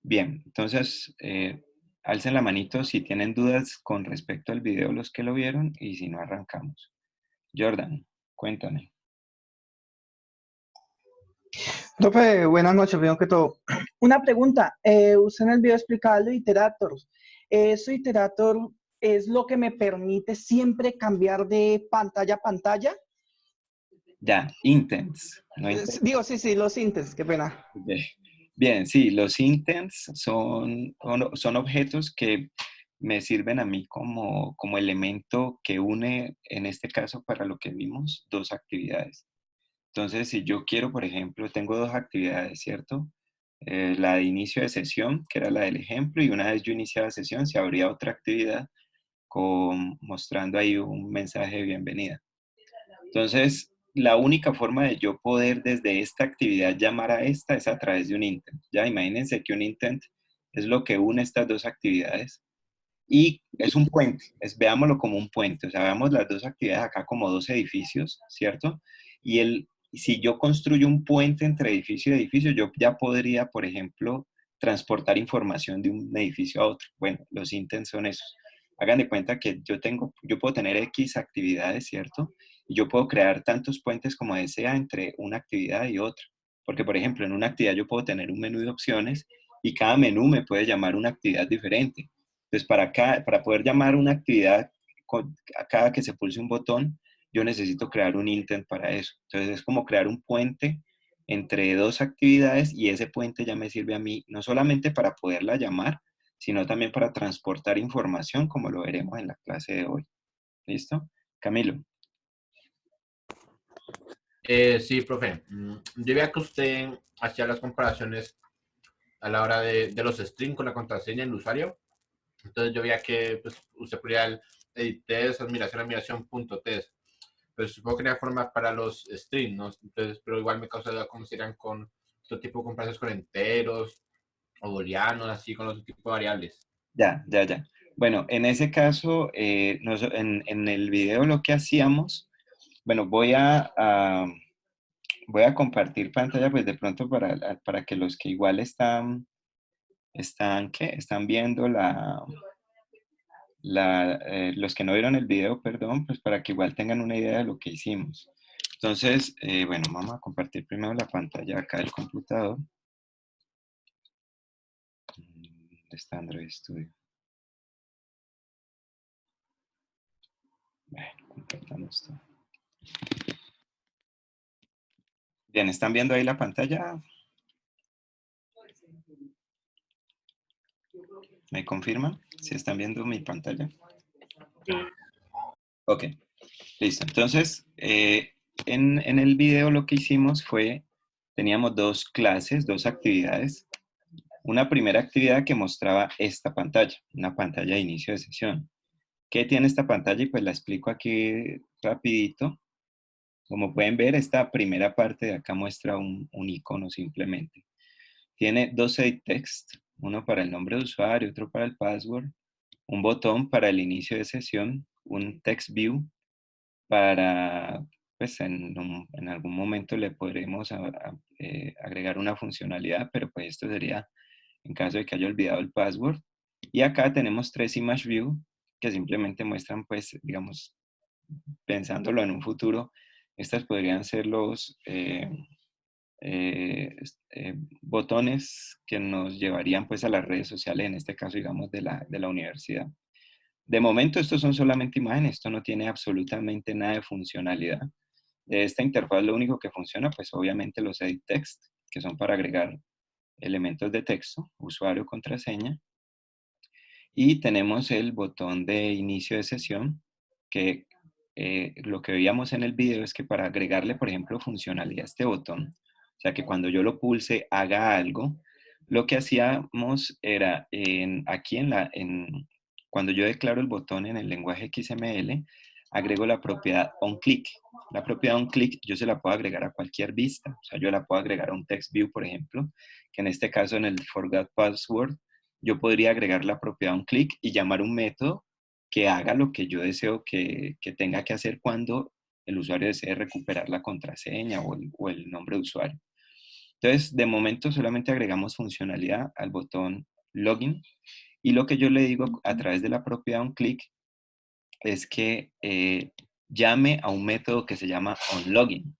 Bien, entonces alcen la manito si tienen dudas con respecto al video los que lo vieron y si no arrancamos. Jordan, cuéntame. Profe, buenas noches, primero que todo. Una pregunta, usted en el video explicaba el Iterator. ¿Eso Iterator es lo que me permite siempre cambiar de pantalla a pantalla? Ya, intents, no intents. Digo, sí, sí, los intents, qué pena. Bien, sí, los intents son objetos que me sirven a mí como elemento que une, en este caso, para lo que vimos, dos actividades. Entonces, si yo quiero, por ejemplo, tengo dos actividades, ¿cierto? La de inicio de sesión, que era la del ejemplo, y una vez yo iniciaba sesión, se abría otra actividad mostrando ahí un mensaje de bienvenida. Entonces, la única forma de yo poder desde esta actividad llamar a esta es a través de un intent. Ya imagínense que un intent es lo que une estas dos actividades y es un puente, veámoslo como un puente, o sea, veamos las dos actividades acá como dos edificios, ¿cierto? Si yo construyo un puente entre edificio y edificio, yo ya podría, por ejemplo, transportar información de un edificio a otro. Bueno, los intents son esos. Hagan de cuenta que yo puedo tener X actividades, ¿cierto? Y yo puedo crear tantos puentes como desea entre una actividad y otra. Porque, por ejemplo, en una actividad yo puedo tener un menú de opciones y cada menú me puede llamar una actividad diferente. Entonces, para poder llamar una actividad a cada que se pulse un botón, yo necesito crear un intent para eso. Entonces, es como crear un puente entre dos actividades y ese puente ya me sirve a mí no solamente para poderla llamar, sino también para transportar información, como lo veremos en la clase de hoy. ¿Listo? Camilo. Sí, profe. Yo veía que usted hacía las comparaciones a la hora de los strings con la contraseña del usuario. Entonces yo veía que pues, usted ponía el edit test, admiración, punto test. Pero supongo que no hay forma para los strings, ¿no? Entonces, pero igual me causa duda cómo serían con otro tipo de comparaciones con enteros o booleanos, así con otro tipo de variables. Ya. Bueno, en ese caso, en el video lo que hacíamos, bueno, voy a compartir pantalla, pues de pronto para que los que igual están viendo los que no vieron el video, perdón, pues para que igual tengan una idea de lo que hicimos. Entonces, bueno, vamos a compartir primero la pantalla acá del computador. ¿Dónde está Android Studio? Bueno, compartamos todo. Bien, ¿están viendo ahí la pantalla? ¿Me confirman si están viendo mi pantalla? Ok, listo. Entonces, en el video lo que hicimos fue, teníamos dos clases, dos actividades. Una primera actividad que mostraba esta pantalla, una pantalla de inicio de sesión. ¿Qué tiene esta pantalla? Y pues la explico aquí rapidito. Como pueden ver, esta primera parte de acá muestra un icono simplemente. Tiene dos edit text, uno para el nombre de usuario, otro para el password, un botón para el inicio de sesión, un text view para, pues en algún momento le podremos agregar una funcionalidad, pero pues esto sería en caso de que haya olvidado el password. Y acá tenemos tres image view que simplemente muestran, pues, digamos, pensándolo en un futuro, estas podrían ser los botones que nos llevarían pues a las redes sociales, en este caso, digamos, de la universidad. De momento, estos son solamente imágenes, esto no tiene absolutamente nada de funcionalidad. De esta interfaz lo único que funciona, pues obviamente los edit text, que son para agregar elementos de texto, usuario, contraseña. Y tenemos el botón de inicio de sesión, que lo que veíamos en el video es que para agregarle, por ejemplo, funcionalidad a este botón, o sea, que cuando yo lo pulse haga algo, lo que hacíamos era cuando yo declaro el botón en el lenguaje XML, agrego la propiedad onClick. La propiedad onClick yo se la puedo agregar a cualquier vista, o sea, yo la puedo agregar a un text view, por ejemplo, que en este caso en el forgot password yo podría agregar la propiedad onClick y llamar un método que haga lo que yo deseo que tenga que hacer cuando el usuario desee recuperar la contraseña o el nombre de usuario. Entonces, de momento solamente agregamos funcionalidad al botón login y lo que yo le digo a través de la propiedad onClick es que llame a un método que se llama onLogin.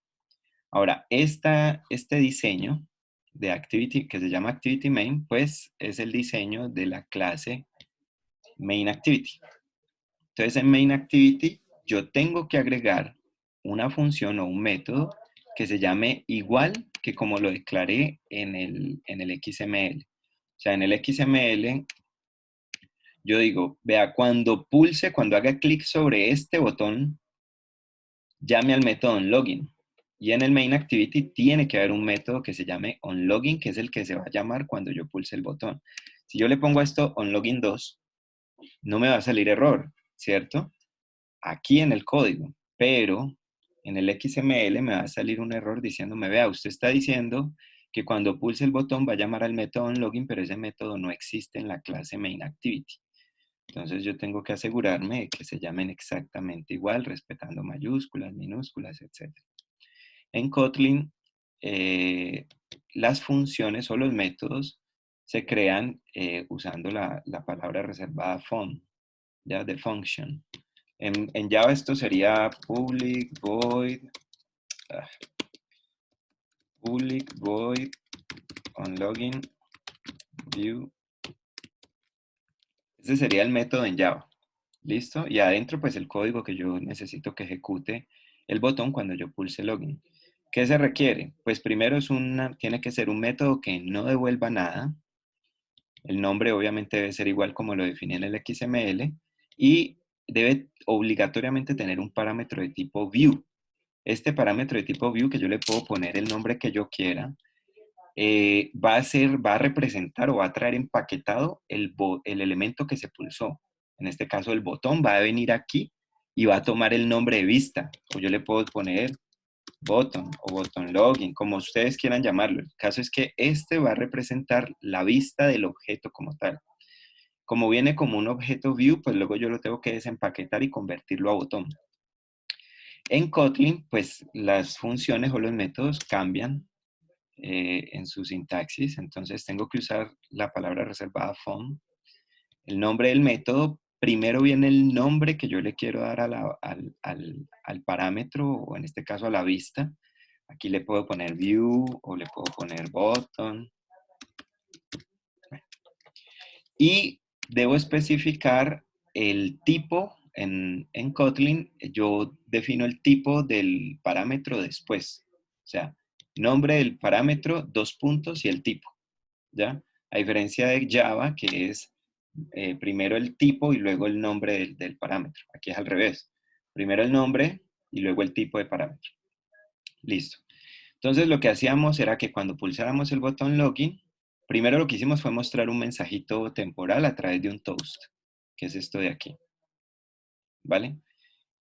Ahora, este diseño de Activity, que se llama ActivityMain, pues es el diseño de la clase MainActivity. Entonces, en MainActivity yo tengo que agregar una función o un método que se llame igual que como lo declaré en el XML. O sea, en el XML yo digo, vea, cuando pulse, cuando haga clic sobre este botón, llame al método onLogin. Y en el MainActivity tiene que haber un método que se llame onLogin, que es el que se va a llamar cuando yo pulse el botón. Si yo le pongo a esto onLogin2, no me va a salir error, ¿cierto? Aquí en el código, pero en el XML me va a salir un error diciéndome, vea, usted está diciendo que cuando pulse el botón va a llamar al método onLogin, pero ese método no existe en la clase MainActivity. Entonces yo tengo que asegurarme de que se llamen exactamente igual, respetando mayúsculas, minúsculas, etc. En Kotlin, las funciones o los métodos se crean usando la palabra reservada fun, ya de function. En Java esto sería public void onLogin view. Ese sería el método en Java. ¿Listo? Y adentro, pues el código que yo necesito que ejecute el botón cuando yo pulse login. ¿Qué se requiere? Pues primero tiene que ser un método que no devuelva nada. El nombre obviamente debe ser igual como lo definí en el XML y debe obligatoriamente tener un parámetro de tipo view. Este parámetro de tipo view, que yo le puedo poner el nombre que yo quiera, va a representar o va a traer empaquetado el elemento que se pulsó. En este caso, el botón va a venir aquí y va a tomar el nombre de vista. O yo le puedo poner button o button login, como ustedes quieran llamarlo. El caso es que este va a representar la vista del objeto como tal. Como viene como un objeto view, pues luego yo lo tengo que desempaquetar y convertirlo a botón. En Kotlin, pues las funciones o los métodos cambian en su sintaxis, entonces tengo que usar la palabra reservada fun. El nombre del método, primero viene el nombre que yo le quiero dar al parámetro, o en este caso a la vista. Aquí le puedo poner view o le puedo poner button. Y debo especificar el tipo en Kotlin. Yo defino el tipo del parámetro después. O sea, nombre del parámetro, 2 puntos y el tipo. ¿Ya? A diferencia de Java, que es primero el tipo y luego el nombre del parámetro. Aquí es al revés. Primero el nombre y luego el tipo de parámetro. Listo. Entonces lo que hacíamos era que cuando pulsáramos el botón login, primero lo que hicimos fue mostrar un mensajito temporal a través de un toast, que es esto de aquí. ¿Vale?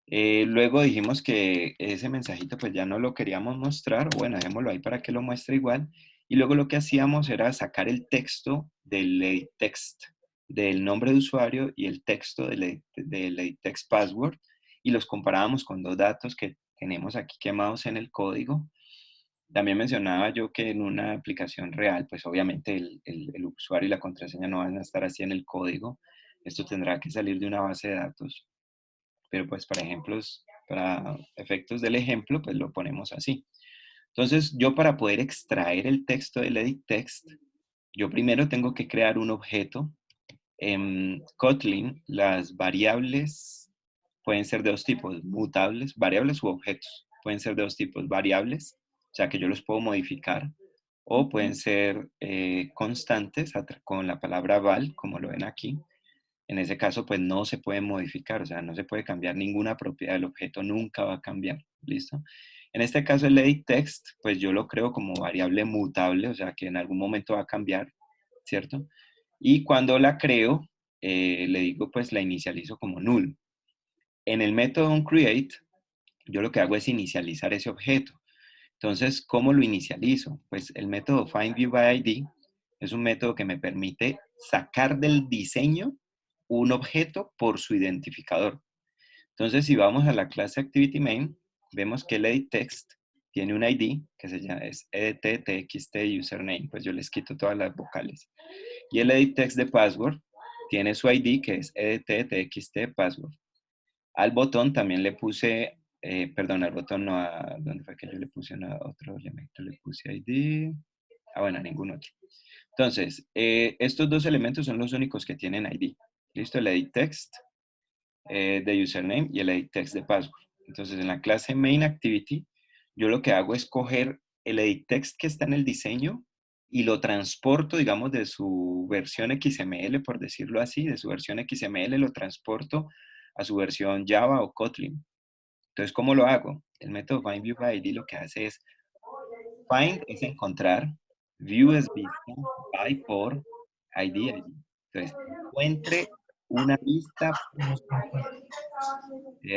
Luego dijimos que ese mensajito pues ya no lo queríamos mostrar, bueno, dejémoslo ahí para que lo muestre igual. Y luego lo que hacíamos era sacar el texto del edit text, del nombre de usuario y el texto del edit text password, y los comparábamos con dos datos que tenemos aquí quemados en el código. También mencionaba yo que en una aplicación real, pues obviamente el usuario y la contraseña no van a estar así en el código. Esto tendrá que salir de una base de datos. Pero pues para efectos del ejemplo, pues lo ponemos así. Entonces, yo para poder extraer el texto del edit text, yo primero tengo que crear un objeto. En Kotlin, las variables pueden ser de dos tipos, mutables, variables u objetos. Pueden ser de dos tipos, variables, o sea que yo los puedo modificar, o pueden ser constantes con la palabra val, como lo ven aquí. En ese caso, pues no se puede modificar, o sea, no se puede cambiar ninguna propiedad del objeto, nunca va a cambiar, ¿listo? En este caso, el edit text, pues yo lo creo como variable mutable, o sea, que en algún momento va a cambiar, ¿cierto? Y cuando la creo, le digo, pues la inicializo como null. En el método onCreate, yo lo que hago es inicializar ese objeto. Entonces, ¿cómo lo inicializo? Pues el método findViewById es un método que me permite sacar del diseño un objeto por su identificador. Entonces, si vamos a la clase ActivityMain, vemos que el edit text tiene un ID que se llama es edit txt username, pues yo les quito todas las vocales. Y el edit text de password tiene su ID que es edit txt password. Al botón también le puse, perdón, al botón no, ¿dónde fue que yo le puse otro elemento? Le puse ID, bueno, a ningún otro. Entonces, estos dos elementos son los únicos que tienen ID. ¿Listo? El edit text de username y el edit text de password. Entonces, en la clase main activity, yo lo que hago es coger el edit text que está en el diseño y lo transporto, digamos, de su versión XML, por decirlo así, de su versión XML, lo transporto a su versión Java o Kotlin. Entonces, ¿cómo lo hago? El método findViewById lo que hace es, find es encontrar, view es vista, by por, ID. Entonces, encuentre una vista.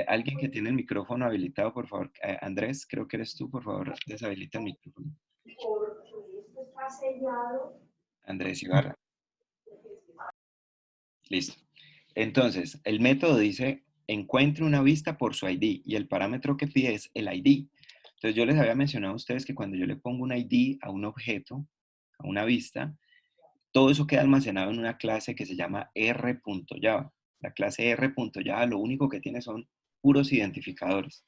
Alguien que tiene el micrófono habilitado, por favor. Andrés, creo que eres tú, por favor, deshabilita el micrófono. Andrés Ibarra. Listo. Entonces, el método dice, encuentre una vista por su ID, y el parámetro que pide es el ID. Entonces, yo les había mencionado a ustedes que cuando yo le pongo un ID a un objeto, a una vista, todo eso queda almacenado en una clase que se llama r.java. La clase r.java lo único que tiene son puros identificadores.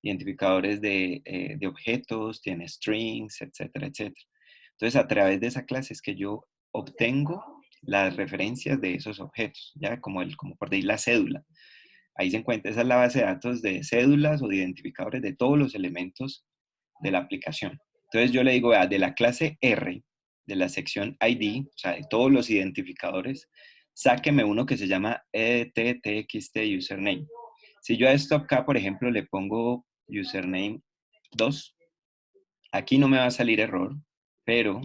Identificadores de objetos, tiene strings, etcétera, etcétera. Entonces, a través de esa clase es que yo obtengo las referencias de esos objetos, ya como por decir la cédula. Ahí se encuentra, esa es la base de datos de cédulas o de identificadores de todos los elementos de la aplicación. Entonces yo le digo, de la clase R, de la sección ID, o sea, de todos los identificadores, sáqueme uno que se llama edttxt username. Si yo a esto acá, por ejemplo, le pongo username 2, aquí no me va a salir error, pero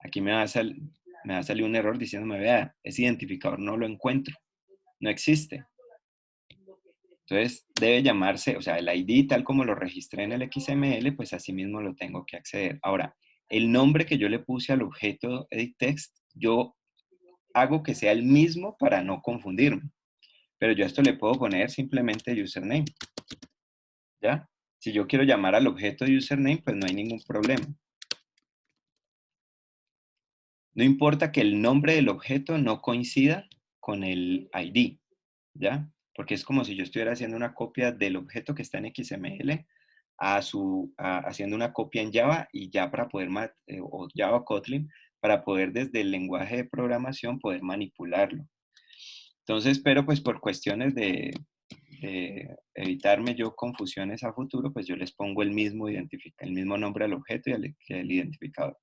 aquí me va a salir un error diciéndome, vea, ese identificador no lo encuentro, no existe. Entonces, debe llamarse, o sea, el ID tal como lo registré en el XML, pues así mismo lo tengo que acceder. Ahora, el nombre que yo le puse al objeto edit text, yo hago que sea el mismo para no confundirme. Pero yo a esto le puedo poner simplemente username. ¿Ya? Si yo quiero llamar al objeto de username, pues no hay ningún problema. No importa que el nombre del objeto no coincida con el ID, ¿ya? Porque es como si yo estuviera haciendo una copia del objeto que está en XML haciendo una copia en Java y ya para poder, o Java Kotlin, para poder desde el lenguaje de programación poder manipularlo. Entonces, pero pues por cuestiones de evitarme yo confusiones a futuro, pues yo les pongo el mismo nombre al objeto y al identificador.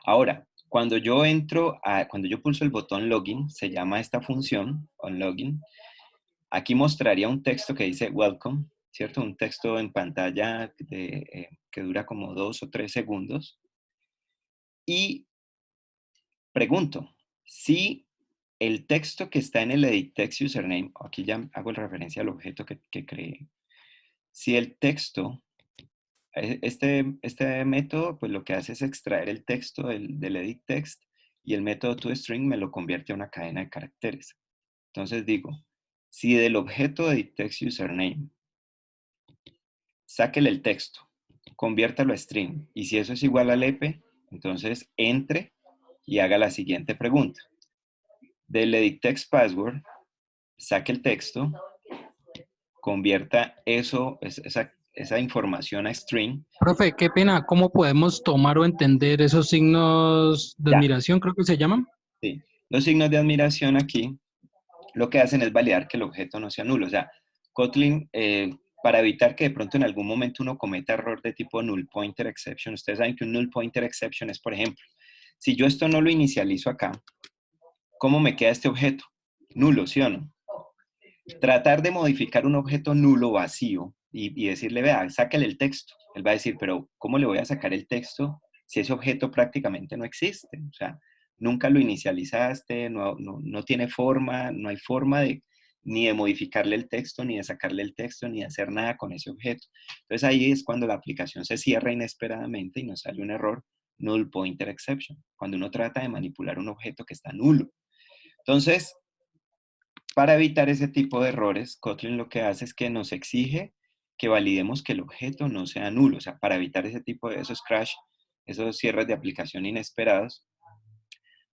Ahora, cuando yo pulso el botón login, se llama esta función, onLogin, aquí mostraría un texto que dice welcome, ¿cierto? Un texto en pantalla que dura como 2 o 3 segundos. Y pregunto, si el texto que está en el edit text username, aquí ya hago referencia al objeto que creé, si el texto, este método, pues lo que hace es extraer el texto del edit text y el método toString me lo convierte a una cadena de caracteres. Entonces digo, si del objeto edit text username, sáquele el texto, conviértalo a string, y si eso es igual al EP, entonces entre y haga la siguiente pregunta. Del edit text password, saque el texto, convierta esa información a string. Profe, qué pena, ¿cómo podemos tomar o entender esos signos de Ya, admiración, creo que se llaman? sí. Los signos de admiración aquí lo que hacen es validar que el objeto no sea nulo. O sea, Kotlin, para evitar que de pronto en algún momento uno cometa error de tipo null pointer exception, ustedes saben que un null pointer exception es, por ejemplo, si yo esto no lo inicializo acá, ¿cómo me queda este objeto? Nulo, ¿sí o no? Tratar de modificar un objeto nulo, vacío, y decirle, vea, sácale el texto. Él va a decir, pero ¿cómo le voy a sacar el texto si ese objeto prácticamente no existe? O sea, nunca lo inicializaste, no tiene forma, no hay forma ni de modificarle el texto, ni de sacarle el texto, ni de hacer nada con ese objeto. Entonces ahí es cuando la aplicación se cierra inesperadamente y nos sale un error, null pointer exception, cuando uno trata de manipular un objeto que está nulo. Entonces, para evitar ese tipo de errores, Kotlin lo que hace es que nos exige que validemos que el objeto no sea nulo, o sea, para evitar ese tipo de esos crash, esos cierres de aplicación inesperados.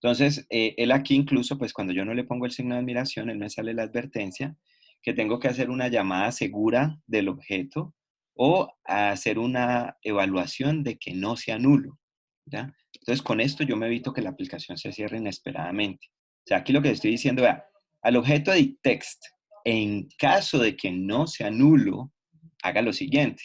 Entonces, él aquí incluso, pues cuando yo no le pongo el signo de admiración, él me sale la advertencia que tengo que hacer una llamada segura del objeto o hacer una evaluación de que no sea nulo, ¿ya? Entonces, con esto yo me evito que la aplicación se cierre inesperadamente. O sea, aquí lo que estoy diciendo, vea, al objeto edit text, en caso de que no sea nulo, haga lo siguiente.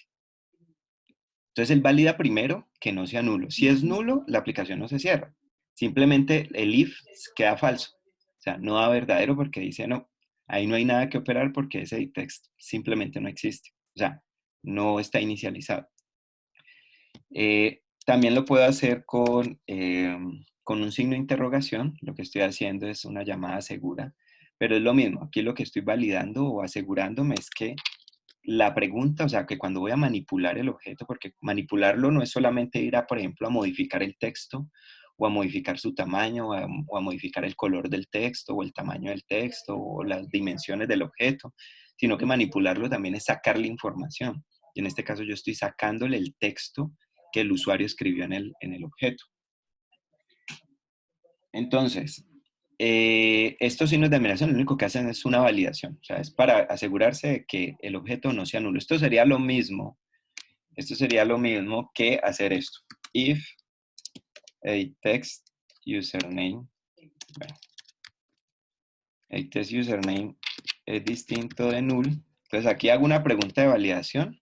Entonces, él valida primero que no sea nulo. Si es nulo, la aplicación no se cierra. Simplemente el if queda falso. O sea, no da verdadero porque dice no. Ahí no hay nada que operar porque ese edit text simplemente no existe. O sea, no está inicializado. También lo puedo hacer con un signo de interrogación. Lo que estoy haciendo es una llamada segura. Pero es lo mismo. Aquí lo que estoy validando o asegurándome es que la pregunta, o sea, que cuando voy a manipular el objeto, porque manipularlo no es solamente ir a, por ejemplo, a modificar el texto, o a modificar su tamaño, o a modificar el color del texto, o el tamaño del texto, o las dimensiones del objeto, sino que manipularlo también es sacarle información. Y en este caso yo estoy sacándole el texto que el usuario escribió en el objeto. Entonces, estos signos de admiración lo único que hacen es una validación, o sea, es para asegurarse de que el objeto no sea nulo. Esto sería lo mismo que hacer esto. If edit text username, bueno, edit text username es distinto de null. Entonces aquí hago una pregunta de validación.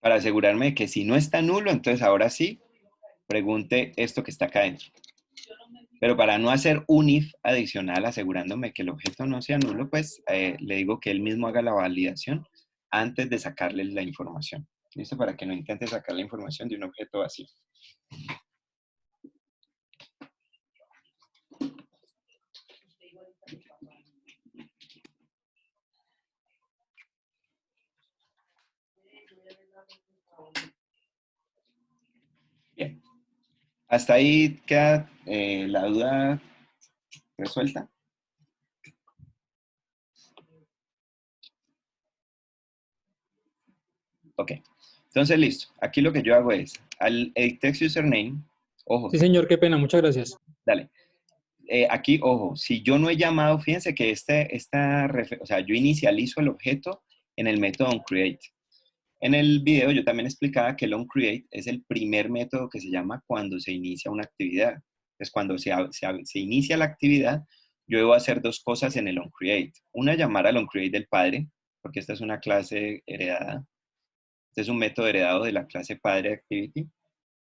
Para asegurarme de que si no está nulo, entonces ahora sí, pregunte esto que está acá adentro. Pero para no hacer un if adicional asegurándome que el objeto no sea nulo, pues le digo que él mismo haga la validación antes de sacarle la información. ¿Listo? Para que no intente sacar la información de un objeto vacío. Bien. ¿Hasta ahí queda la duda resuelta? Ok. Entonces, listo. Aquí lo que yo hago es, al edit text username, ojo. Sí, señor, qué pena, muchas gracias. Dale. Aquí, ojo, si yo no he llamado, fíjense que o sea, yo inicializo el objeto en el método onCreate. En el video yo también explicaba que el onCreate es el primer método que se llama cuando se inicia una actividad. Entonces, cuando se inicia la actividad, yo debo hacer dos cosas en el onCreate. Una, llamar al onCreate del padre, porque esta es una clase heredada. Este es un método heredado de la clase padre activity.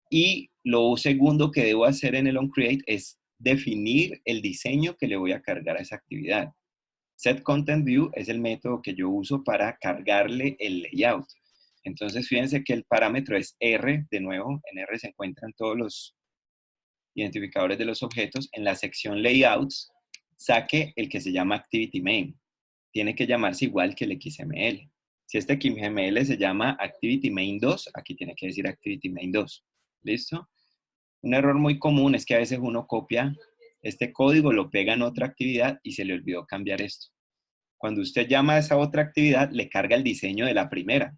Y lo segundo que debo hacer en el onCreate es definir el diseño que le voy a cargar a esa actividad. setContentView es el método que yo uso para cargarle el layout. Entonces, fíjense que el parámetro es R, de nuevo, en R se encuentran todos los identificadores de los objetos. En la sección Layouts, saque el que se llama ActivityMain. Tiene que llamarse igual que el XML. Si este XML se llama ActivityMain2, aquí tiene que decir ActivityMain2. ¿Listo? Un error muy común es que a veces uno copia este código, lo pega en otra actividad y se le olvidó cambiar esto. Cuando usted llama a esa otra actividad, le carga el diseño de la primera.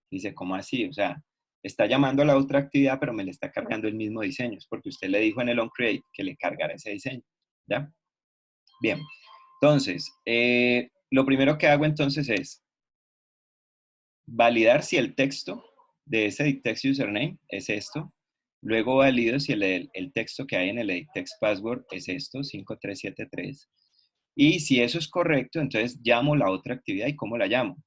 Dice, ¿cómo así? O sea, está llamando a la otra actividad, pero me le está cargando el mismo diseño. Es porque usted le dijo en el onCreate que le cargara ese diseño. ¿Ya? Bien. Entonces, lo primero que hago entonces es validar si el texto de ese edit text username es esto. Luego valido si el texto que hay en el edit text password es esto, 5373. Y si eso es correcto, entonces llamo la otra actividad. ¿Y cómo la llamo?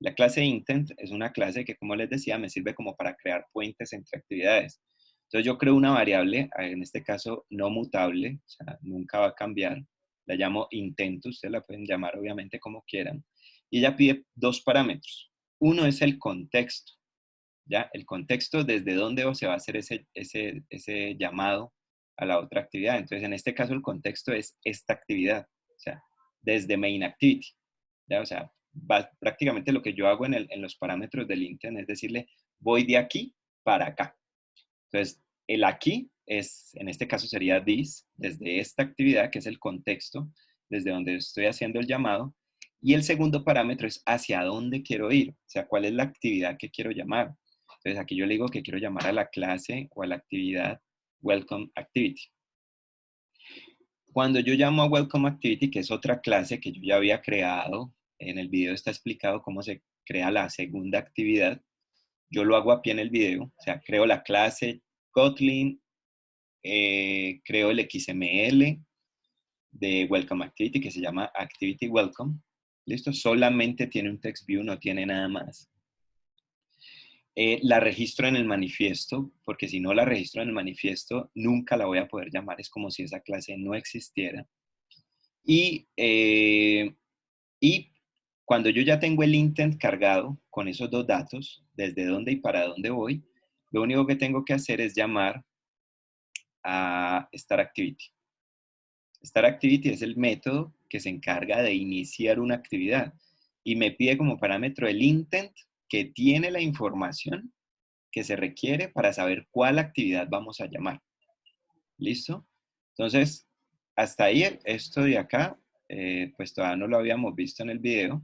La clase intent es una clase que, como les decía, me sirve como para crear puentes entre actividades. Entonces yo creo una variable, en este caso no mutable, o sea, nunca va a cambiar. La llamo intento, ustedes la pueden llamar obviamente como quieran. Y ella pide dos parámetros. Uno es el contexto, ¿ya? El contexto desde dónde se va a hacer ese llamado a la otra actividad. Entonces, en este caso, el contexto es esta actividad, o sea, desde main activity, ¿ya? O sea, prácticamente lo que yo hago en los parámetros del intent es decirle, voy de aquí para acá. Entonces, el aquí en este caso sería this, desde esta actividad, que es el contexto, desde donde estoy haciendo el llamado. Y el segundo parámetro es hacia dónde quiero ir, o sea, cuál es la actividad que quiero llamar. Entonces aquí yo le digo que quiero llamar a la clase o a la actividad Welcome Activity. Cuando yo llamo a Welcome Activity, que es otra clase que yo ya había creado, en el video está explicado cómo se crea la segunda actividad. Yo lo hago a pie en el video, o sea, creo la clase Kotlin, creo el XML de Welcome Activity que se llama Activity Welcome. ¿Listo? Solamente tiene un text view, no tiene nada más. La registro en el manifiesto, porque si no la registro en el manifiesto, nunca la voy a poder llamar. Es como si esa clase no existiera. Y cuando yo ya tengo el intent cargado con esos dos datos, desde dónde y para dónde voy, lo único que tengo que hacer es llamar a Start Activity. Start Activity es el método que se encarga de iniciar una actividad y me pide como parámetro el intent que tiene la información que se requiere para saber cuál actividad vamos a llamar. ¿Listo? Entonces, hasta ahí esto de acá, pues todavía no lo habíamos visto en el video.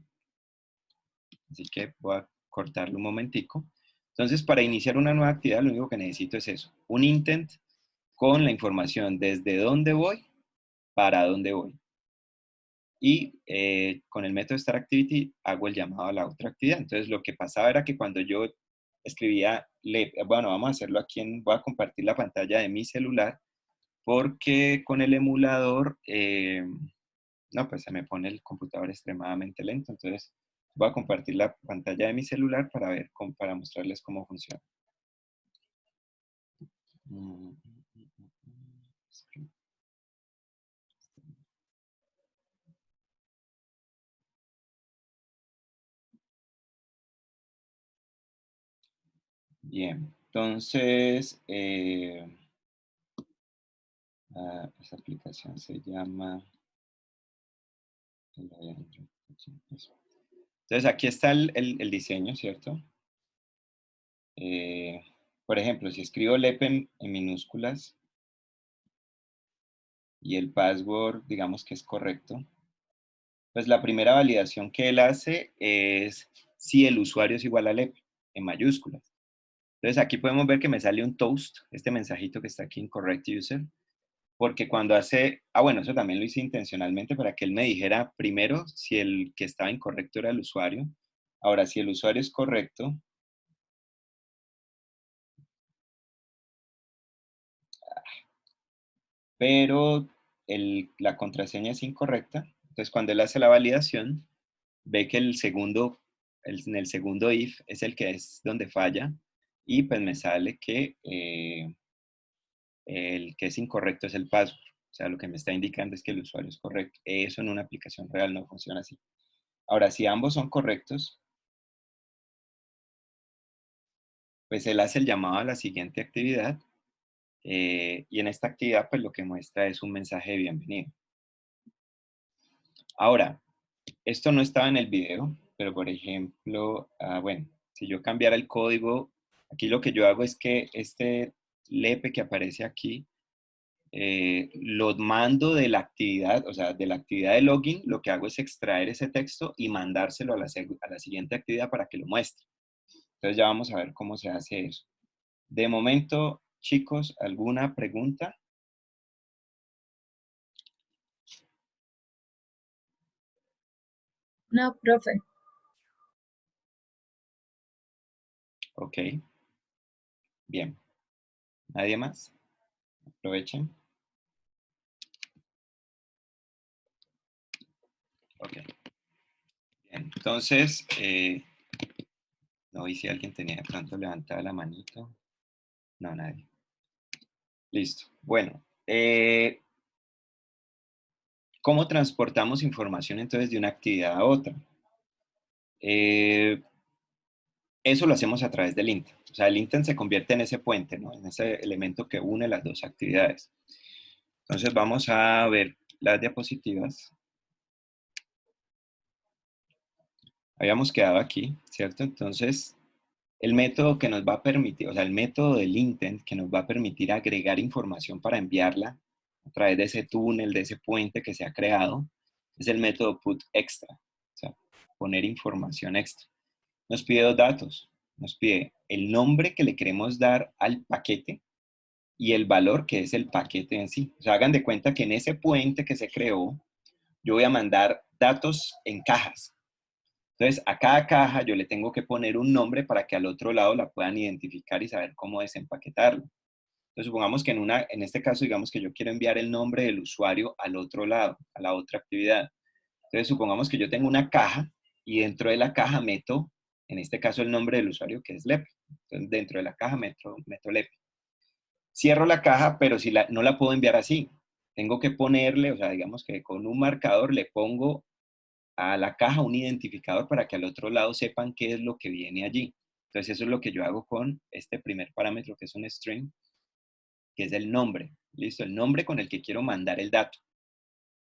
Así que voy a cortarlo un momentico. Entonces, para iniciar una nueva actividad, lo único que necesito es eso. Un intent con la información desde dónde voy, para dónde voy. Y con el método Start Activity hago el llamado a la otra actividad. Entonces, lo que pasaba era que cuando yo escribía, bueno, vamos a hacerlo aquí, voy a compartir la pantalla de mi celular, porque con el emulador, no, pues se me pone el computador extremadamente lento. Entonces, voy a compartir la pantalla de mi celular para ver, para mostrarles cómo funciona. Bien, entonces, esa aplicación se llama... Entonces, aquí está el diseño, ¿cierto? Por ejemplo, si escribo LEP en minúsculas y el password, digamos que es correcto, pues la primera validación que él hace es si el usuario es igual a LEP, en mayúsculas. Entonces, aquí podemos ver que me sale un toast, este mensajito que está aquí, incorrect user, porque cuando hace, bueno, eso también lo hice intencionalmente para que él me dijera primero si el que estaba incorrecto era el usuario. Ahora, si el usuario es correcto, pero la contraseña es incorrecta, entonces cuando él hace la validación, ve que en el segundo if es el que es donde falla, y pues me sale que el que es incorrecto es el password. O sea, lo que me está indicando es que el usuario es correcto. Eso en una aplicación real no funciona así. Ahora, si ambos son correctos, pues él hace el llamado a la siguiente actividad, y en esta actividad pues lo que muestra es un mensaje de bienvenido. Ahora, esto no estaba en el video, pero por ejemplo, bueno, si yo cambiara el código, aquí lo que yo hago es que este lepe que aparece aquí, lo mando de la actividad, o sea, de la actividad de login, lo que hago es extraer ese texto y mandárselo a la siguiente actividad para que lo muestre. Entonces ya vamos a ver cómo se hace eso. De momento, chicos, ¿alguna pregunta? No, profe. Ok. Bien. ¿Nadie más? Aprovechen. Ok. Bien. Entonces, no vi si alguien tenía de pronto levantada la manito. No, nadie. Listo. Bueno, ¿cómo transportamos información entonces de una actividad a otra? Eso lo hacemos a través del intent. O sea, el intent se convierte en ese puente, ¿no? En ese elemento que une las dos actividades. Entonces vamos a ver las diapositivas. Habíamos quedado aquí, ¿cierto? Entonces, El método que nos va a permitir, o sea, el método del intent que nos va a permitir agregar información para enviarla a través de ese túnel, de ese puente que se ha creado, es el método put extra, o sea, poner información extra. Nos pide dos datos, nos pide el nombre que le queremos dar al paquete y el valor que es el paquete en sí. O sea, hagan de cuenta que en ese puente que se creó, yo voy a mandar datos en cajas. Entonces, a cada caja yo le tengo que poner un nombre para que al otro lado la puedan identificar y saber cómo desempaquetarlo. Entonces, supongamos que en este caso, digamos que yo quiero enviar el nombre del usuario al otro lado, a la otra actividad. Entonces, supongamos que yo tengo una caja y dentro de la caja meto, en este caso, el nombre del usuario, que es Lepe. Entonces, dentro de la caja meto Lepe. Cierro la caja, pero si no la puedo enviar así. Tengo que ponerle, o sea, digamos que con un marcador le pongo a la caja un identificador para que al otro lado sepan qué es lo que viene allí. Entonces eso es lo que yo hago con este primer parámetro que es un string, que es el nombre. ¿Listo? El nombre con el que quiero mandar el dato.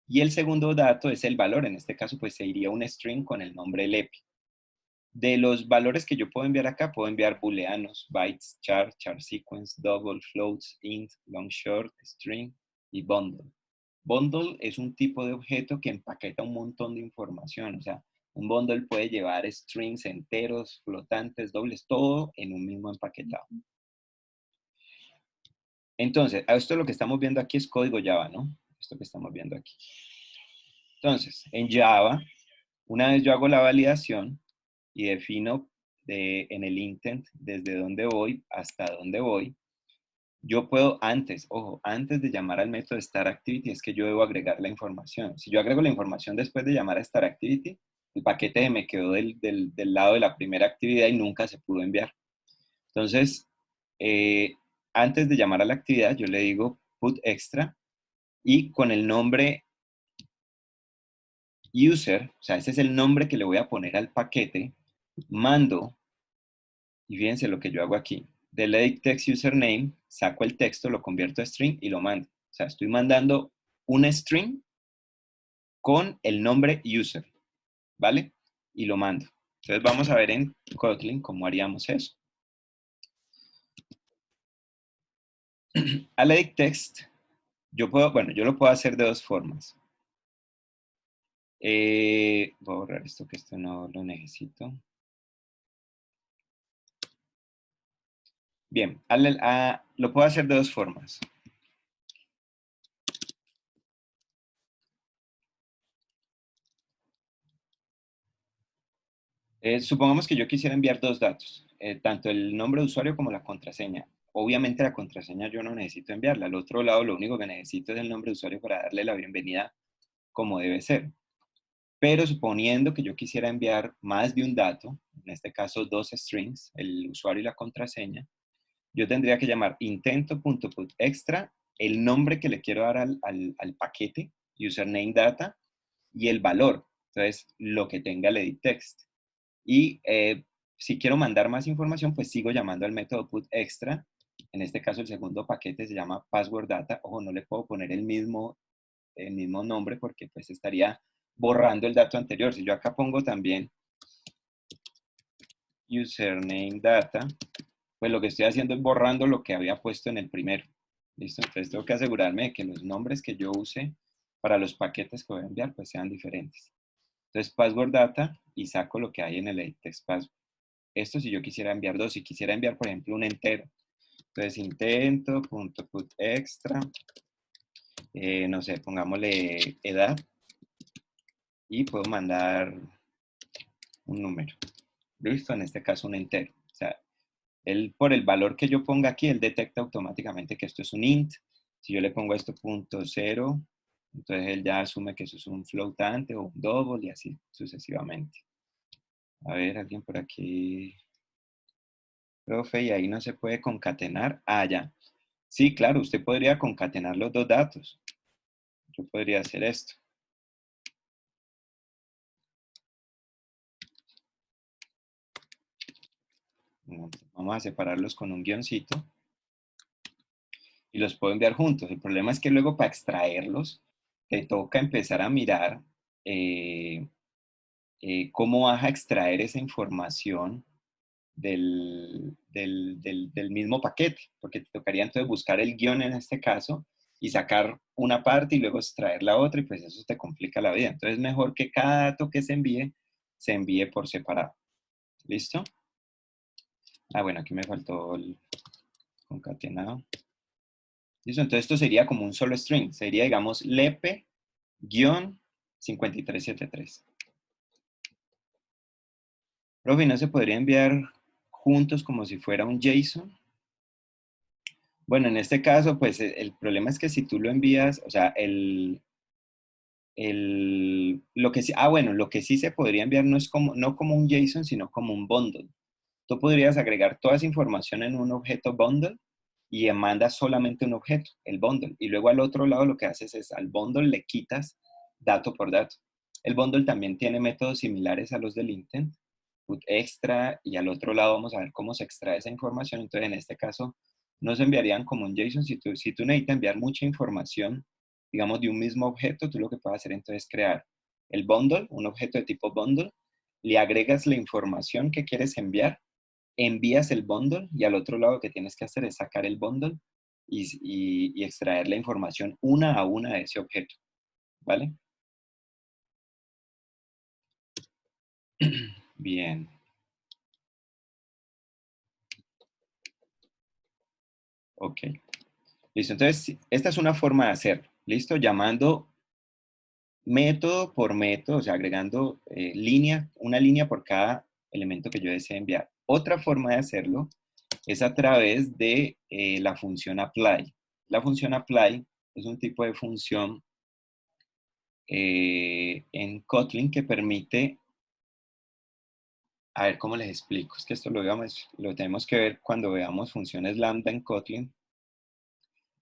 Y el segundo dato es el valor. En este caso pues se iría un string con el nombre LEPI. De los valores que yo puedo enviar acá, puedo enviar booleanos, bytes, char, char sequence, double, floats, int, long, short, string y bundle. Bundle es un tipo de objeto que empaqueta un montón de información. O sea, un bundle puede llevar strings enteros, flotantes, dobles, todo en un mismo empaquetado. Entonces, esto lo que estamos viendo aquí es código Java, ¿no? Esto que estamos viendo aquí. Entonces, en Java, una vez yo hago la validación y defino en el intent desde dónde voy hasta dónde voy, yo puedo antes, ojo, antes de llamar al método startActivity es que yo debo agregar la información. Si yo agrego la información después de llamar a startActivity, el paquete me quedó del lado de la primera actividad y nunca se pudo enviar. Entonces, antes de llamar a la actividad, yo le digo put extra y con el nombre user, o sea, ese es el nombre que le voy a poner al paquete, mando, y fíjense lo que yo hago aquí, del edit text username, saco el texto, lo convierto a string y lo mando. O sea, estoy mandando un string con el nombre user, ¿vale? Y lo mando. Entonces vamos a ver en Kotlin cómo haríamos eso. Al edit text, yo lo puedo hacer de dos formas. Voy a borrar esto, que esto no lo necesito. Bien, lo puedo hacer de dos formas. Supongamos que yo quisiera enviar dos datos, tanto el nombre de usuario como la contraseña. Obviamente la contraseña yo no necesito enviarla. Al otro lado lo único que necesito es el nombre de usuario para darle la bienvenida como debe ser. Pero suponiendo que yo quisiera enviar más de un dato, en este caso dos strings, el usuario y la contraseña, yo tendría que llamar intento.putExtra, el nombre que le quiero dar al paquete, username data, y el valor, entonces lo que tenga el edit text. Y si quiero mandar más información, pues sigo llamando al método putExtra. En este caso, el segundo paquete se llama password data. Ojo, no le puedo poner el mismo nombre porque pues estaría borrando el dato anterior. Si yo acá pongo también username data, pues lo que estoy haciendo es borrando lo que había puesto en el primero. ¿Listo? Entonces tengo que asegurarme de que los nombres que yo use para los paquetes que voy a enviar pues sean diferentes. Entonces password data y saco lo que hay en el edit text password. Esto si yo quisiera enviar dos, si quisiera enviar, por ejemplo, un entero. Entonces, intento.putExtra, no sé, pongámosle edad y puedo mandar un número. Listo, en este caso un entero. O sea, por el valor que yo ponga aquí, él detecta automáticamente que esto es un int. Si yo le pongo esto .0, entonces él ya asume que eso es un floatante o un double y así sucesivamente. A ver, alguien por aquí. Profe, y ahí no se puede concatenar. Ah, ya. Sí, claro, usted podría concatenar los dos datos. Yo podría hacer esto. Vamos a separarlos con un guioncito y los puedo enviar juntos. El problema es que luego para extraerlos te toca empezar a mirar cómo vas a extraer esa información del mismo paquete, porque te tocaría entonces buscar el guión en este caso y sacar una parte y luego extraer la otra y pues eso te complica la vida. Entonces es mejor que cada dato que se envíe por separado. ¿Listo? Ah, bueno, aquí me faltó el concatenado. ¿Listo? Entonces esto sería como un solo string. Sería, digamos, lepe-5373. Profe, ¿no se podría enviar juntos como si fuera un JSON? Bueno, en este caso, pues el problema es que si tú lo envías, o sea, lo que sí se podría enviar no como un JSON, sino como un bundle. Tú podrías agregar toda esa información en un objeto bundle y mandas solamente un objeto, el bundle. Y luego al otro lado lo que haces es al bundle le quitas dato por dato. El bundle también tiene métodos similares a los del intent, put extra, y al otro lado vamos a ver cómo se extrae esa información. Entonces, en este caso, no se enviarían como un JSON. Si tú necesitas enviar mucha información, digamos, de un mismo objeto, tú lo que puedes hacer entonces es crear el bundle, un objeto de tipo bundle, le agregas la información que quieres enviar, envías el bundle y al otro lado lo que tienes que hacer es sacar el bundle y extraer la información una a una de ese objeto, ¿vale? Bien. Ok. Listo. Entonces, esta es una forma de hacerlo. ¿Listo? Llamando método por método, o sea, agregando una línea por cada elemento que yo desee enviar. Otra forma de hacerlo es a través de la función apply. La función apply es un tipo de función en Kotlin que permite, a ver cómo les explico, es que esto lo tenemos que ver cuando veamos funciones lambda en Kotlin,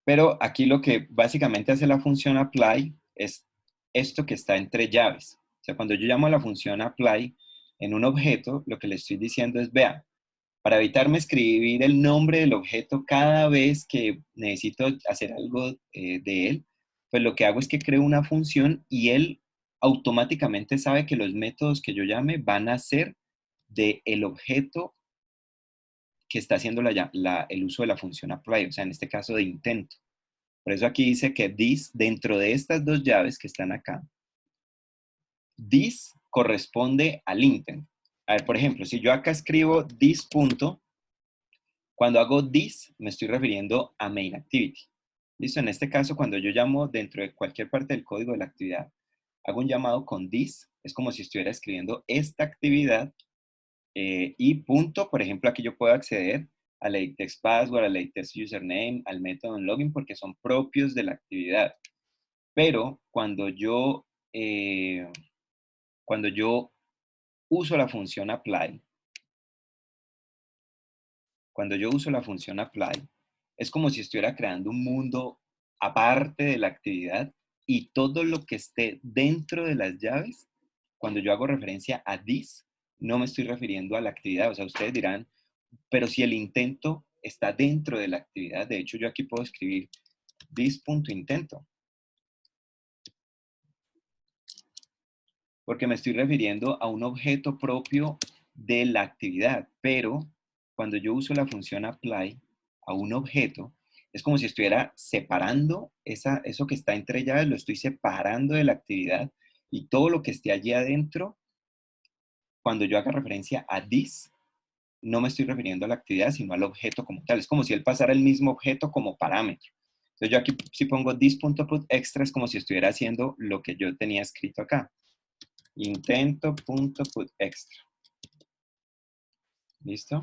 pero aquí lo que básicamente hace la función apply es esto que está entre llaves. O sea, cuando yo llamo a la función apply en un objeto, lo que le estoy diciendo es, vea, para evitarme escribir el nombre del objeto cada vez que necesito hacer algo de él, pues lo que hago es que creo una función y él automáticamente sabe que los métodos que yo llame van a ser del objeto que está haciendo el uso de la función apply, o sea, en este caso de intento. Por eso aquí dice que this, dentro de estas dos llaves que están acá, this corresponde al intent. A ver, por ejemplo, si yo acá escribo this punto, cuando hago this, me estoy refiriendo a main activity. ¿Listo? En este caso, cuando yo llamo dentro de cualquier parte del código de la actividad, hago un llamado con this, es como si estuviera escribiendo esta actividad y punto, por ejemplo, aquí yo puedo acceder al text password, al text username, al método en login, porque son propios de la actividad. Pero cuando yo uso la función apply, es como si estuviera creando un mundo aparte de la actividad y todo lo que esté dentro de las llaves, cuando yo hago referencia a this, no me estoy refiriendo a la actividad. O sea, ustedes dirán, pero si el intento está dentro de la actividad, de hecho yo aquí puedo escribir this.intento, porque me estoy refiriendo a un objeto propio de la actividad, pero cuando yo uso la función apply a un objeto, es como si estuviera separando eso que está entre llaves, lo estoy separando de la actividad y todo lo que esté allí adentro, cuando yo haga referencia a this, no me estoy refiriendo a la actividad, sino al objeto como tal. Es como si él pasara el mismo objeto como parámetro. Entonces yo aquí si pongo this.putExtra es como si estuviera haciendo lo que yo tenía escrito acá. Intento.putExtra. ¿Listo?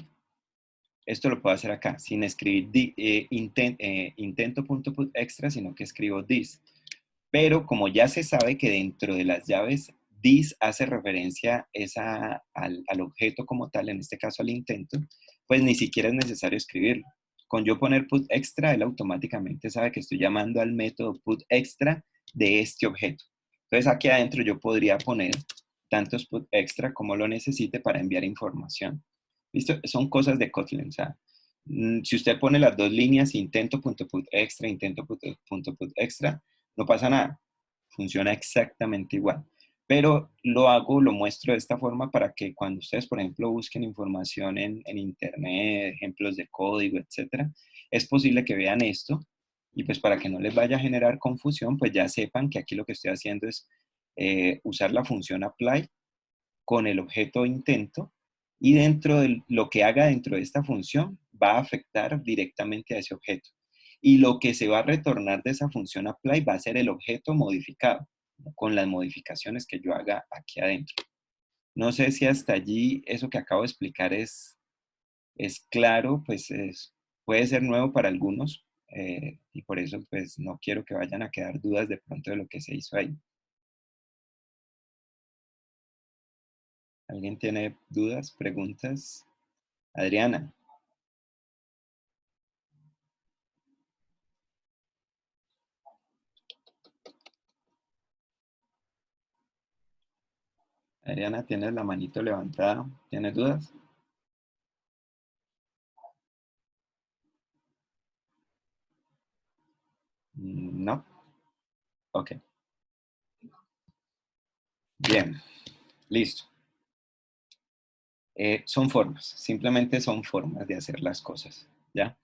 Esto lo puedo hacer acá, sin escribir intento.putExtra, sino que escribo this. Pero como ya se sabe que dentro de las llaves this hace referencia al objeto como tal, en este caso al intento, pues ni siquiera es necesario escribirlo. Con yo poner putExtra, él automáticamente sabe que estoy llamando al método putExtra de este objeto. Entonces aquí adentro yo podría poner tantos putExtra como lo necesite para enviar información. ¿Listo? Son cosas de Kotlin. O sea, si usted pone las dos líneas, intento.putExtra, intento.putExtra, no pasa nada. Funciona exactamente igual. Pero lo muestro de esta forma para que cuando ustedes, por ejemplo, busquen información en internet, ejemplos de código, etcétera, es posible que vean esto y pues para que no les vaya a generar confusión, pues ya sepan que aquí lo que estoy haciendo es usar la función apply con el objeto intento y dentro de lo que haga dentro de esta función va a afectar directamente a ese objeto. Y lo que se va a retornar de esa función apply va a ser el objeto modificado, ¿no? Con las modificaciones que yo haga aquí adentro. No sé si hasta allí eso que acabo de explicar es claro, pues puede ser nuevo para algunos y por eso pues no quiero que vayan a quedar dudas de pronto de lo que se hizo ahí. ¿Alguien tiene dudas, preguntas? Adriana. Adriana, ¿tienes la manito levantada? ¿Tienes dudas? No. Ok. Bien. Listo. Son formas. Simplemente son formas de hacer las cosas. ¿Ya?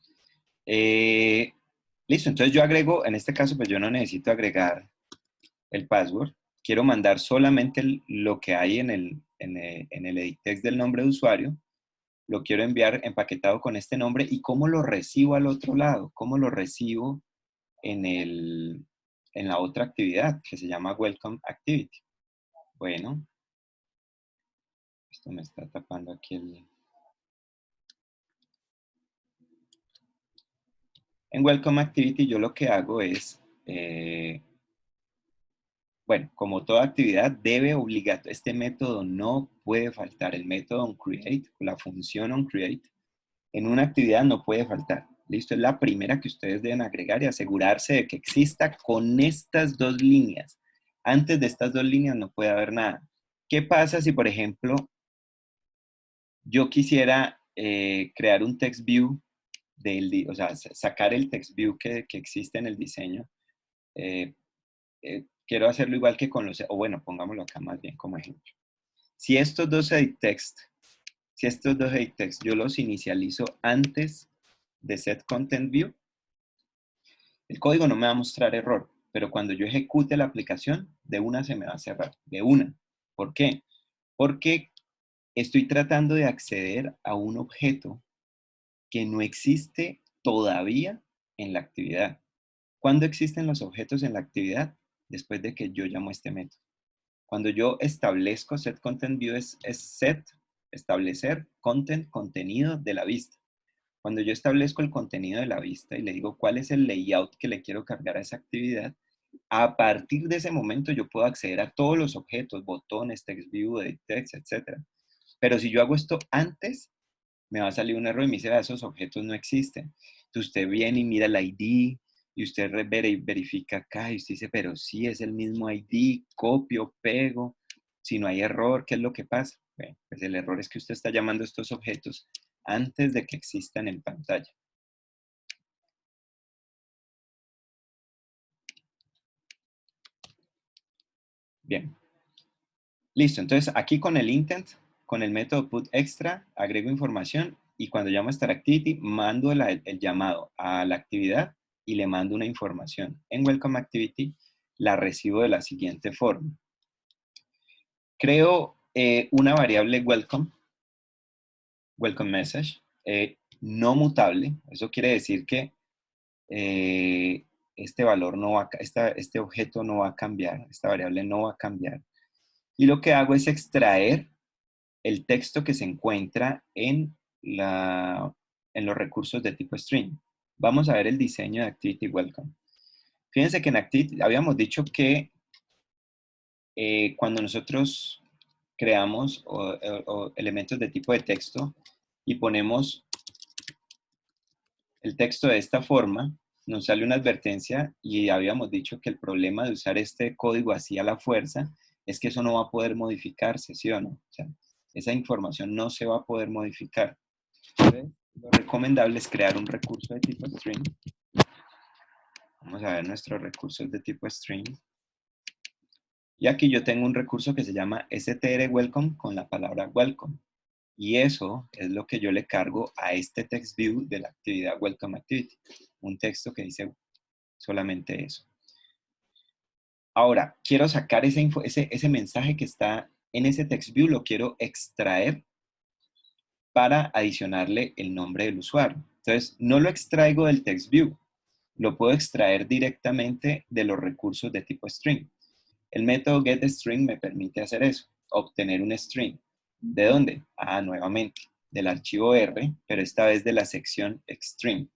Listo. Entonces yo agrego, en este caso, pues yo no necesito agregar el password. Quiero mandar solamente lo que hay en el edit text del nombre de usuario. Lo quiero enviar empaquetado con este nombre. ¿Y cómo lo recibo al otro lado? ¿Cómo lo recibo en la otra actividad que se llama Welcome Activity? Bueno, esto me está tapando aquí el... En Welcome Activity yo lo que hago es, bueno, como toda actividad debe obligar, este método no puede faltar, el método onCreate, la función onCreate, en una actividad no puede faltar. Listo, es la primera que ustedes deben agregar y asegurarse de que exista con estas dos líneas. Antes de estas dos líneas no puede haber nada. ¿Qué pasa si, por ejemplo, yo quisiera crear un text view, o sea, sacar el text view que existe en el diseño? Quiero hacerlo igual que con los, o bueno, pongámoslo acá más bien como ejemplo. Si estos dos edit text yo los inicializo antes de set content view, el código no me va a mostrar error, pero cuando yo ejecute la aplicación, de una se me va a cerrar, de una. ¿Por qué? Porque estoy tratando de acceder a un objeto que no existe todavía en la actividad. ¿Cuándo existen los objetos en la actividad? Después de que yo llamo este método. Cuando yo establezco set content view es set, establecer content, contenido de la vista. Cuando yo establezco el contenido de la vista y le digo cuál es el layout que le quiero cargar a esa actividad, a partir de ese momento yo puedo acceder a todos los objetos, botones, text view, edit text, etc. Pero si yo hago esto antes, me va a salir un error y me dice, esos objetos no existen. Entonces usted viene y mira el ID y usted verifica acá y usted dice, pero sí es el mismo ID, copio, pego, si no hay error, ¿qué es lo que pasa? Bueno, pues el error es que usted está llamando a estos objetos antes de que existan en pantalla. Bien. Listo, entonces aquí con el intent, con el método putExtra, agrego información y cuando llamo a StartActivity, mando el llamado a la actividad y le mando una información. En Welcome Activity la recibo de la siguiente forma. Creo una variable welcome message, no mutable. Eso quiere decir que este valor no va, este objeto no va a cambiar, esta variable no va a cambiar. Y lo que hago es extraer el texto que se encuentra en los recursos de tipo string. Vamos a ver el diseño de Activity Welcome. Fíjense que en Activity habíamos dicho que cuando nosotros creamos elementos de tipo de texto y ponemos el texto de esta forma, nos sale una advertencia y habíamos dicho que el problema de usar este código así a la fuerza es que eso no va a poder modificarse, ¿sí o no? O sea, esa información no se va a poder modificar. Entonces, lo recomendable es crear un recurso de tipo string. Vamos a ver nuestros recursos de tipo string. Y aquí yo tengo un recurso que se llama str welcome con la palabra welcome. Y eso es lo que yo le cargo a este text view de la actividad welcome activity. Un texto que dice solamente eso. Ahora, quiero sacar ese mensaje que está en ese text view, lo quiero extraer para adicionarle el nombre del usuario. Entonces, no lo extraigo del text view, lo puedo extraer directamente de los recursos de tipo string. El método getString me permite hacer eso, obtener un string. ¿De dónde? Nuevamente, del archivo R, pero esta vez de la sección string.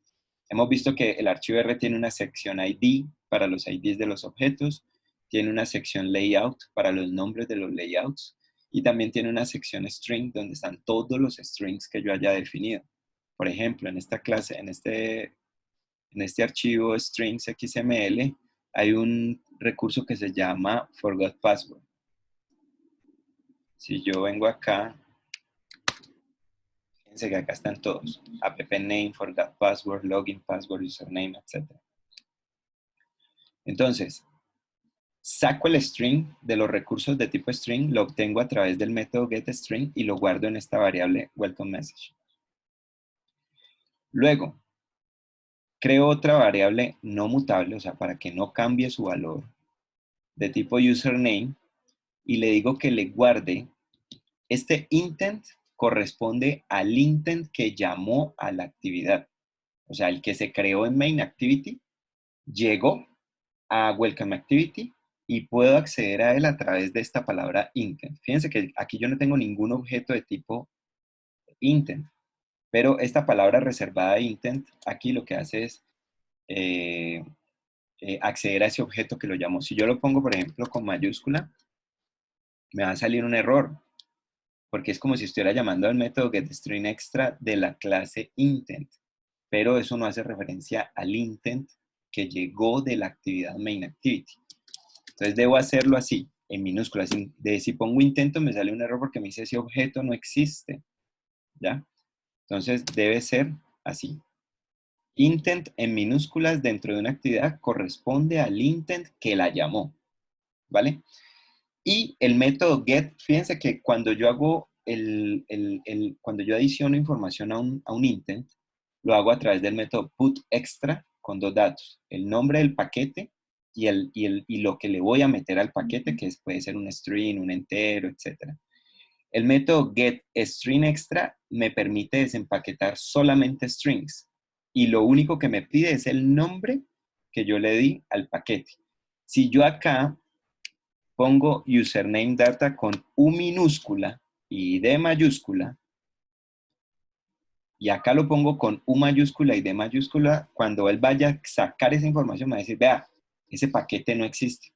Hemos visto que el archivo R tiene una sección ID para los IDs de los objetos, tiene una sección layout para los nombres de los layouts, y también tiene una sección string donde están todos los strings que yo haya definido. Por ejemplo, en esta clase, en este archivo strings XML, hay un recurso que se llama forgot password. Si yo vengo acá, fíjense que acá están todos. App name, forgot password, login password, username, etc. Entonces, saco el string de los recursos de tipo string, lo obtengo a través del método getString y lo guardo en esta variable welcome message. Luego, creo otra variable no mutable, o sea, para que no cambie su valor, de tipo username, y le digo que le guarde. Este intent corresponde al intent que llamó a la actividad. O sea, el que se creó en main activity, llegó a welcome activity y puedo acceder a él a través de esta palabra intent. Fíjense que aquí yo no tengo ningún objeto de tipo intent, pero esta palabra reservada intent aquí lo que hace es acceder a ese objeto que lo llamo. Si yo lo pongo, por ejemplo, con mayúscula, me va a salir un error, porque es como si estuviera llamando al método getStringExtra de la clase intent, pero eso no hace referencia al intent que llegó de la actividad mainActivity. Entonces debo hacerlo así, en minúsculas. Si pongo intento me sale un error porque me dice ese objeto no existe, ¿ya? Entonces debe ser así. Intent en minúsculas dentro de una actividad corresponde al intent que la llamó, ¿vale? Y el método get, fíjense que cuando yo hago cuando yo adiciono información a un intent, lo hago a través del método putExtra con dos datos, el nombre del paquete y lo que le voy a meter al paquete, que puede ser un string, un entero, etc. El método getStringExtra me permite desempaquetar solamente strings y lo único que me pide es el nombre que yo le di al paquete. Si yo acá pongo username data con U minúscula y D mayúscula, y acá lo pongo con U mayúscula y D mayúscula, cuando él vaya a sacar esa información me va a decir, vea, ese paquete no existe.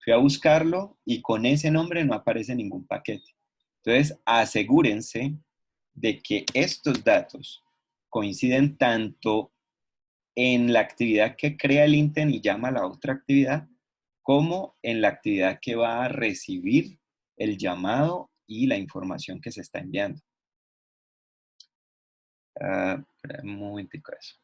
Fui a buscarlo y con ese nombre no aparece ningún paquete. Entonces, asegúrense de que estos datos coinciden tanto en la actividad que crea el intent y llama a la otra actividad, como en la actividad que va a recibir el llamado y la información que se está enviando. Espera un momentico eso.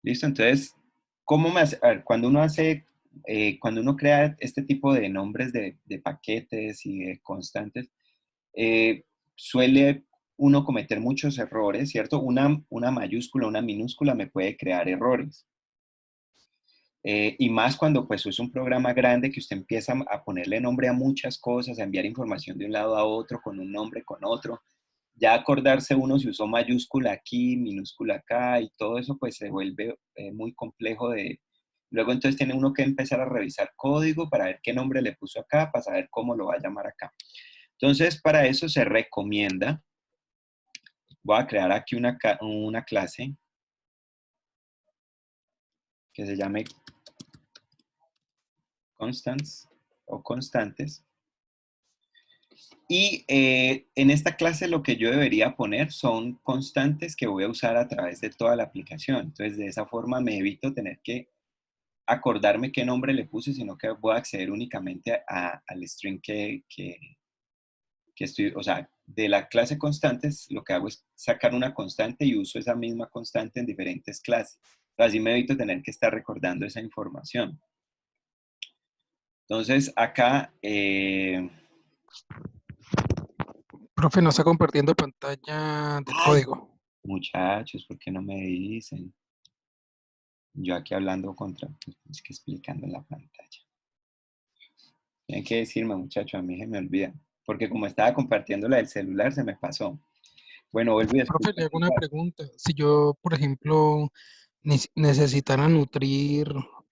Listo, entonces, ¿cómo me hace? A ver, cuando uno crea este tipo de nombres de paquetes y de constantes, suele uno cometer muchos errores, ¿cierto? Una mayúscula, una minúscula me puede crear errores. Y más cuando pues es un programa grande que usted empieza a ponerle nombre a muchas cosas, a enviar información de un lado a otro, con un nombre, con otro. Ya acordarse uno si usó mayúscula aquí, minúscula acá y todo eso pues se vuelve muy complejo de... Luego entonces tiene uno que empezar a revisar código para ver qué nombre le puso acá, para saber cómo lo va a llamar acá. Entonces para eso se recomienda, voy a crear aquí una clase que se llame constants o constantes. Y en esta clase lo que yo debería poner son constantes que voy a usar a través de toda la aplicación. Entonces, de esa forma me evito tener que acordarme qué nombre le puse, sino que voy a acceder únicamente al string que estoy, o sea, de la clase constantes, lo que hago es sacar una constante y uso esa misma constante en diferentes clases. Así me evito tener que estar recordando esa información. Entonces, acá, Profe, no está compartiendo pantalla del ay, código. muchachos, ¿por qué no me dicen? Yo aquí hablando contra, pues, es que explicando en la pantalla. Tienen que decirme, muchachos, a mí se me olvida. Porque como estaba compartiendo la del celular, se me pasó. Bueno, vuelvo y Profe, le explico. hago una pregunta. Si yo, por ejemplo, necesitara nutrir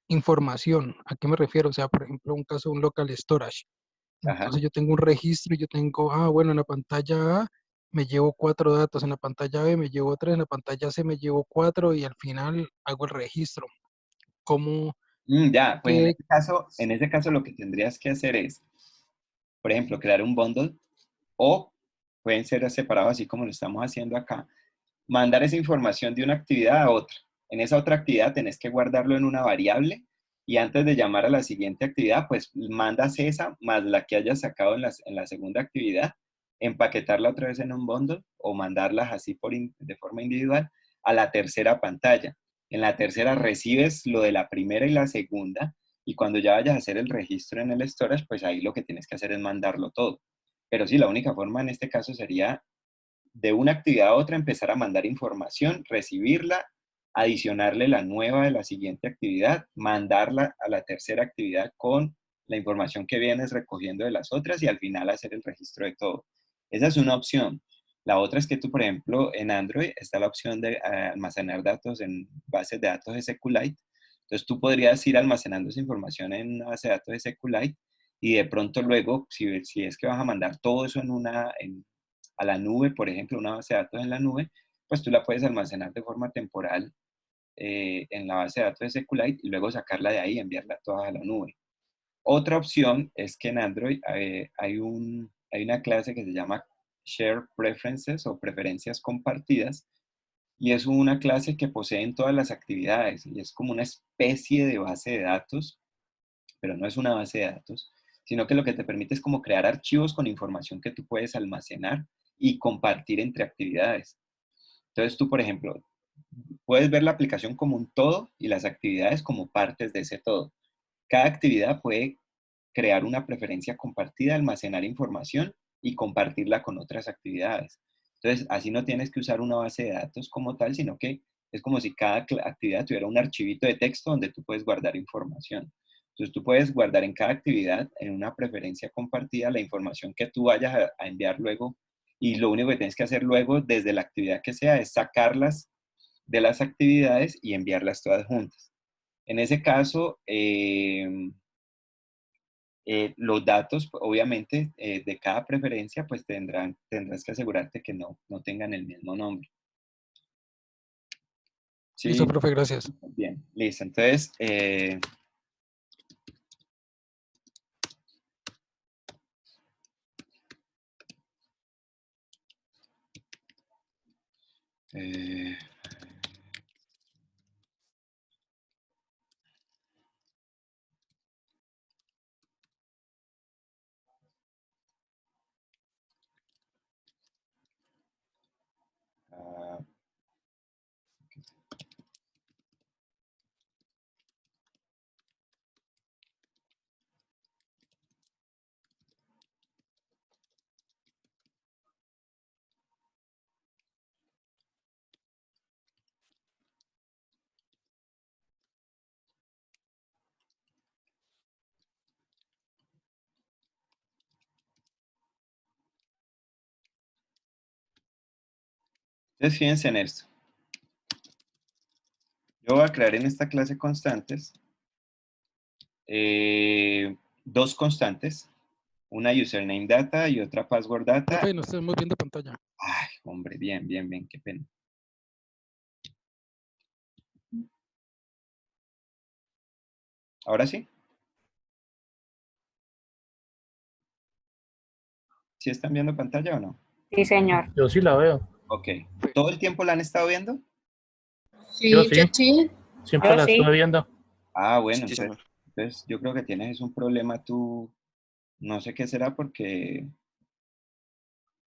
información, ¿a qué me refiero? O sea, por ejemplo, un caso de un local storage. Ajá. Entonces yo tengo un registro y yo tengo, bueno, en la pantalla A me llevo 4 datos, en la pantalla B me llevo 3, en la pantalla C me llevo 4 y al final hago el registro. ¿Cómo Ya, pues que en ese caso lo que tendrías que hacer es, por ejemplo, crear un bundle o pueden ser separados así como lo estamos haciendo acá, mandar esa información de una actividad a otra. En esa otra actividad tenés que guardarlo en una variable y antes de llamar a la siguiente actividad, pues mandas esa más la que hayas sacado en la segunda actividad, empaquetarla otra vez en un bundle o mandarlas así de forma individual a la tercera pantalla. En la tercera recibes lo de la primera y la segunda y cuando ya vayas a hacer el registro en el storage, pues ahí lo que tienes que hacer es mandarlo todo. Pero sí, la única forma en este caso sería de una actividad a otra empezar a mandar información, recibirla, adicionarle la nueva de la siguiente actividad, mandarla a la tercera actividad con la información que vienes recogiendo de las otras y al final hacer el registro de todo. Esa es una opción. La otra es que tú, por ejemplo, en Android está la opción de almacenar datos en bases de datos de SQLite. Entonces tú podrías ir almacenando esa información en una base de datos de SQLite y de pronto luego, si es que vas a mandar todo eso a la nube, por ejemplo, una base de datos en la nube, pues tú la puedes almacenar de forma temporal en la base de datos de SQLite y luego sacarla de ahí y enviarla toda a la nube. Otra opción es que en Android hay una clase que se llama Share Preferences o preferencias compartidas y es una clase que posee en todas las actividades y es como una especie de base de datos, pero no es una base de datos, sino que lo que te permite es como crear archivos con información que tú puedes almacenar y compartir entre actividades. Entonces tú, por ejemplo, puedes ver la aplicación como un todo y las actividades como partes de ese todo. Cada actividad puede crear una preferencia compartida, almacenar información y compartirla con otras actividades. Entonces, así no tienes que usar una base de datos como tal, sino que es como si cada actividad tuviera un archivito de texto donde tú puedes guardar información. Entonces, tú puedes guardar en cada actividad, en una preferencia compartida, la información que tú vayas a enviar luego y lo único que tienes que hacer luego desde la actividad que sea es sacarlas de las actividades y enviarlas todas juntas. En ese caso, los datos, obviamente, de cada preferencia, pues tendrás que asegurarte que no tengan el mismo nombre. listo, Sí, profe, gracias. bien, listo. Entonces, eh, ah, entonces, fíjense en esto. Yo voy a crear en esta clase constantes, dos constantes, una username data y otra password data. Profe, no estamos viendo pantalla. Ay, hombre, bien, bien, bien, qué pena. ¿Ahora sí? ¿Sí están viendo pantalla o no? Sí, señor. Yo sí la veo. Ok. ¿Todo el tiempo la han estado viendo? Yo Sí, yo sí, sí. siempre Yo la estuve sí. viendo. Ah, bueno, Sí, señor. entonces yo creo que tienes un problema tú, no sé qué será porque,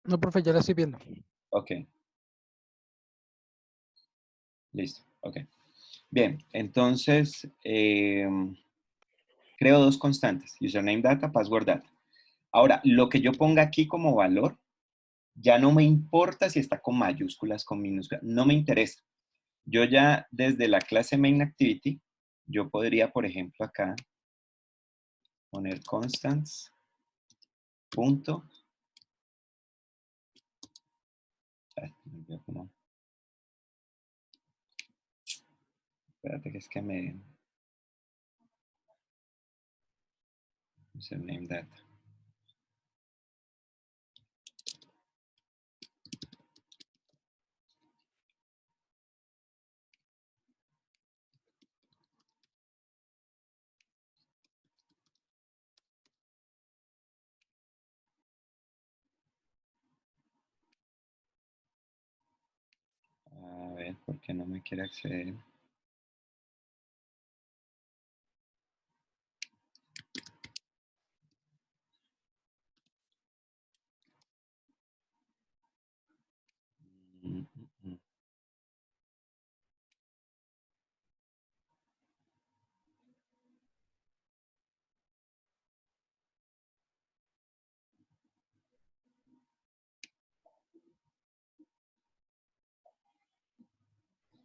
No, profe, ya la estoy viendo. ok, listo, ok. Bien, entonces, creo dos constantes, username data, password data. Ahora, lo que yo ponga aquí como valor, ya no me importa si está con mayúsculas, con minúsculas, no me interesa. Yo ya desde la clase main activity, yo podría, por ejemplo, acá poner constants, punto. Ay, me olvidó cómo. Espérate que es que me... Username data. A ver, ¿por qué no me quiere acceder? Mm, mm, mm.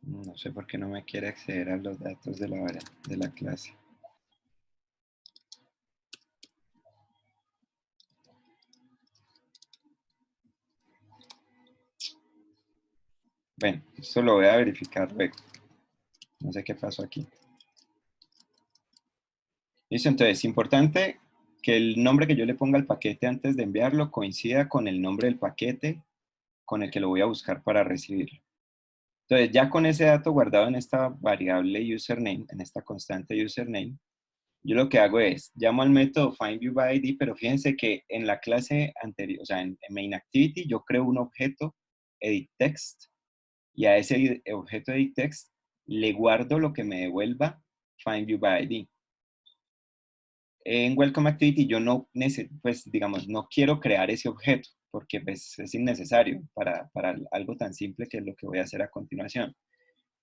No sé por qué no me quiere acceder a los datos de la clase. Bueno, esto lo voy a verificar luego. No sé qué pasó aquí. Listo, entonces, importante que el nombre que yo le ponga al paquete antes de enviarlo coincida con el nombre del paquete con el que lo voy a buscar para recibirlo. Entonces, ya con ese dato guardado en esta variable username, en esta constante username, yo lo que hago es, llamo al método findViewById, pero fíjense que en la clase anterior, o sea, en main activity, yo creo un objeto editText, y a ese objeto editText le guardo lo que me devuelva findViewById. En Welcome Activity yo no, pues, digamos, no quiero crear ese objeto, porque pues, es innecesario para algo tan simple que es lo que voy a hacer a continuación.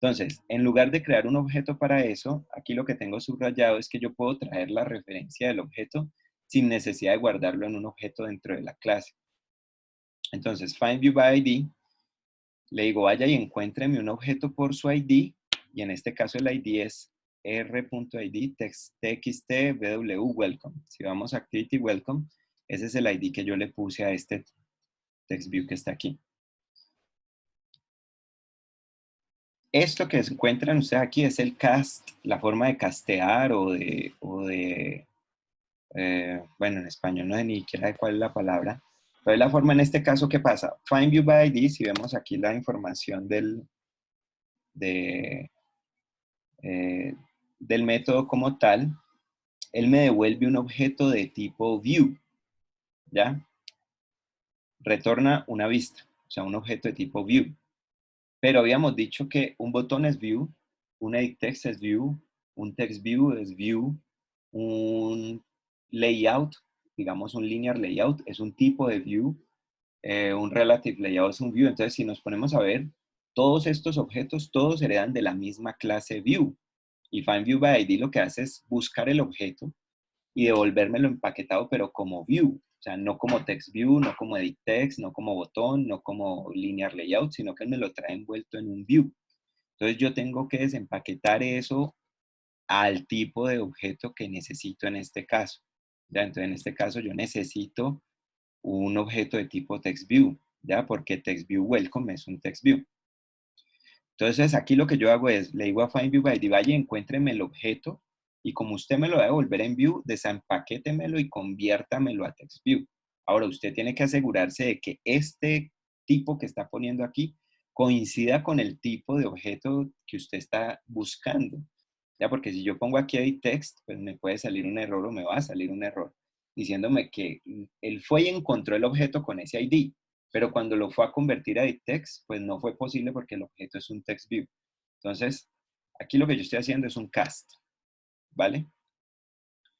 Entonces, en lugar de crear un objeto para eso, aquí lo que tengo subrayado es que yo puedo traer la referencia del objeto sin necesidad de guardarlo en un objeto dentro de la clase. Entonces, findViewById, le digo, vaya y encuéntreme un objeto por su ID, y en este caso el ID es r.id txt bw welcome. Si vamos a activity welcome, ese es el ID que yo le puse a este text view que está aquí. Esto que encuentran ustedes aquí es el cast, la forma de castear bueno, en español no sé ni siquiera de cuál es la palabra, pero es la forma en este caso que pasa. findViewById, si vemos aquí la información eh, del método como tal, él me devuelve un objeto de tipo view, ¿ya? Retorna una vista, o sea, un objeto de tipo view. Pero habíamos dicho que un botón es view, un edit text es view, un text view es view, un layout, digamos un linear layout, es un tipo de view, un relative layout es un view. Entonces, si nos ponemos a ver, todos estos objetos, todos heredan de la misma clase view. Y findViewById lo que hace es buscar el objeto y devolvérmelo empaquetado, pero como view. O sea, no como text view, no como edit text, no como botón, no como linear layout, sino que me lo trae envuelto en un view. Entonces yo tengo que desempaquetar eso al tipo de objeto que necesito en este caso. ¿Ya? Entonces en este caso yo necesito un objeto de tipo text view, ¿ya? Porque text view welcome es un text view. Entonces aquí lo que yo hago es, le digo a findViewById, vaya, encuéntreme el objeto y como usted me lo va a devolver en view, desempaquétemelo y conviértamelo a text view. Ahora usted tiene que asegurarse de que este tipo que está poniendo aquí coincida con el tipo de objeto que usted está buscando. Ya, porque si yo pongo aquí edit text, pues me puede salir un error o me va a salir un error diciéndome que él fue y encontró el objeto con ese ID, pero cuando lo fue a convertir a edit text, pues no fue posible porque el objeto es un text view. Entonces, aquí lo que yo estoy haciendo es un cast, ¿vale?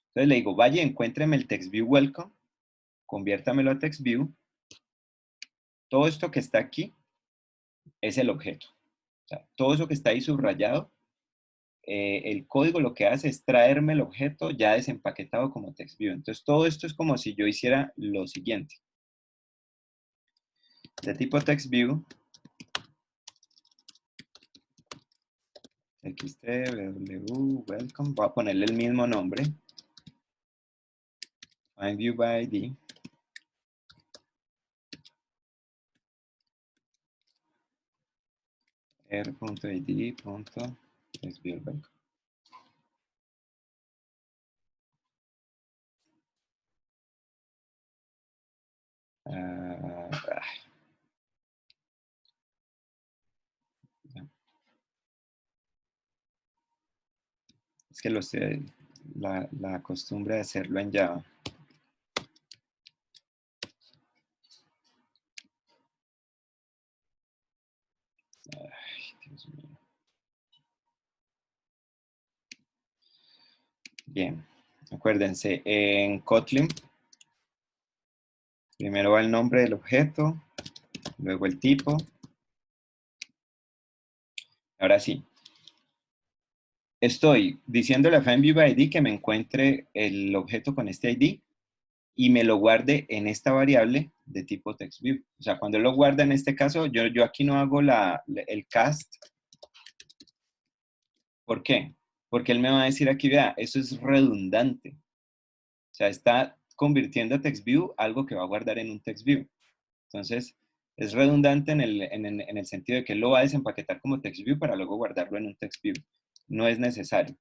Entonces le digo, vaya, encuéntreme el text view welcome, conviértamelo a text view. Todo esto que está aquí es el objeto. O sea, todo eso que está ahí subrayado el código lo que hace es traerme el objeto ya desempaquetado como TextView. Entonces todo esto es como si yo hiciera lo siguiente. De tipo TextView, xtw, welcome, voy a ponerle el mismo nombre, FindViewById, r.id.textViewWelcome. Es que la costumbre de hacerlo en Java. Ay, Dios mío. Bien, acuérdense, en Kotlin, primero va el nombre del objeto, luego el tipo. Ahora sí, estoy diciéndole a FindViewById que me encuentre el objeto con este ID y me lo guarde en esta variable de tipo TextView. O sea, cuando lo guarda en este caso, yo aquí no hago el cast. ¿Por qué? Porque él me va a decir aquí, vea, eso es redundante. O sea, está convirtiendo a TextView algo que va a guardar en un TextView. Entonces, es redundante en el sentido de que él lo va a desempaquetar como TextView para luego guardarlo en un TextView. No es necesario.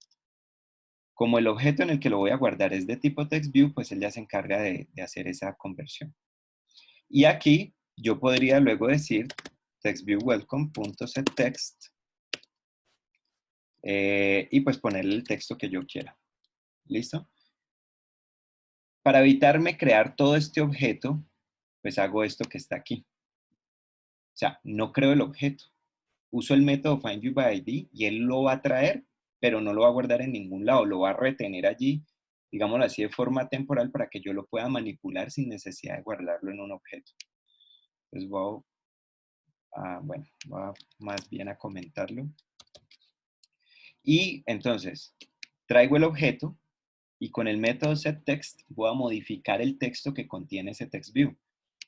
Como el objeto en el que lo voy a guardar es de tipo TextView, pues él ya se encarga de hacer esa conversión. Y aquí yo podría luego decir textviewWelcome.setText y pues ponerle el texto que yo quiera. ¿Listo? Para evitarme crear todo este objeto, pues hago esto que está aquí. O sea, no creo el objeto. Uso el método FindViewById y él lo va a traer, pero no lo va a guardar en ningún lado. Lo va a retener allí, digámoslo así, de forma temporal para que yo lo pueda manipular sin necesidad de guardarlo en un objeto. Entonces voy a más bien a comentarlo. Y entonces, traigo el objeto y con el método setText voy a modificar el texto que contiene ese TextView.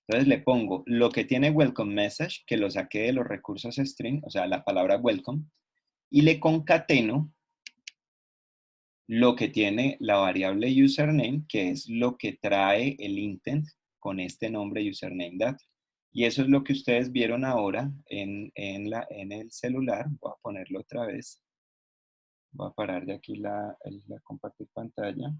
Entonces le pongo lo que tiene welcome message, que lo saqué de los recursos string, o sea, la palabra welcome, y le concateno lo que tiene la variable username, que es lo que trae el intent con este nombre username data. Y eso es lo que ustedes vieron ahora en el celular. Voy a ponerlo otra vez. Voy a parar de aquí la compartir pantalla.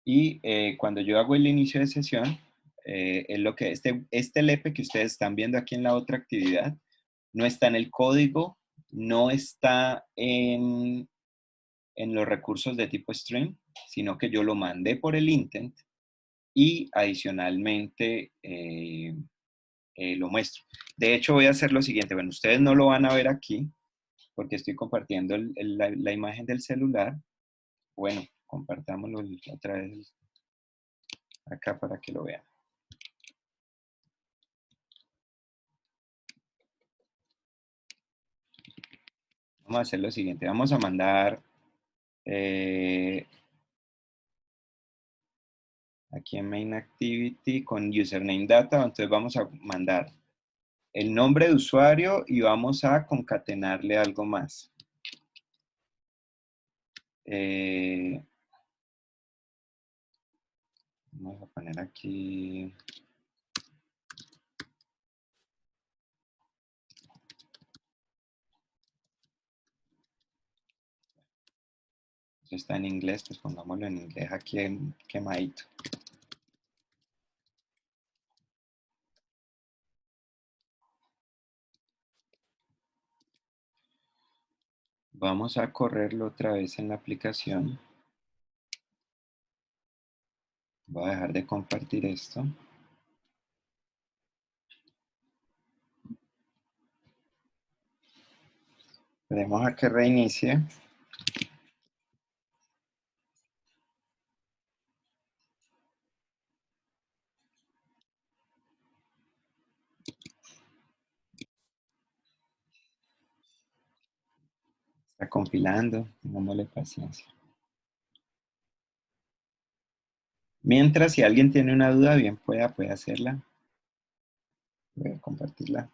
Y cuando yo hago el inicio de sesión, es lo que este LP que ustedes están viendo aquí en la otra actividad, no está en el código, no está en los recursos de tipo string, sino que yo lo mandé por el intent y adicionalmente lo muestro. De hecho, voy a hacer lo siguiente. Bueno, ustedes no lo van a ver aquí porque estoy compartiendo la imagen del celular. Bueno, compartámoslo otra vez acá para que lo vean. Vamos a hacer lo siguiente. Vamos a mandar aquí en Main Activity con Username Data. Entonces vamos a mandar el nombre de usuario y vamos a concatenarle algo más. Vamos a poner aquí. Eso está en inglés, pues pongámoslo en inglés aquí en quemadito. Vamos a correrlo otra vez en la aplicación. Voy a dejar de compartir esto. Esperemos a que reinicie. compilando, tengámosle paciencia. Mientras, si alguien tiene una duda, bien puede hacerla. Voy a compartirla.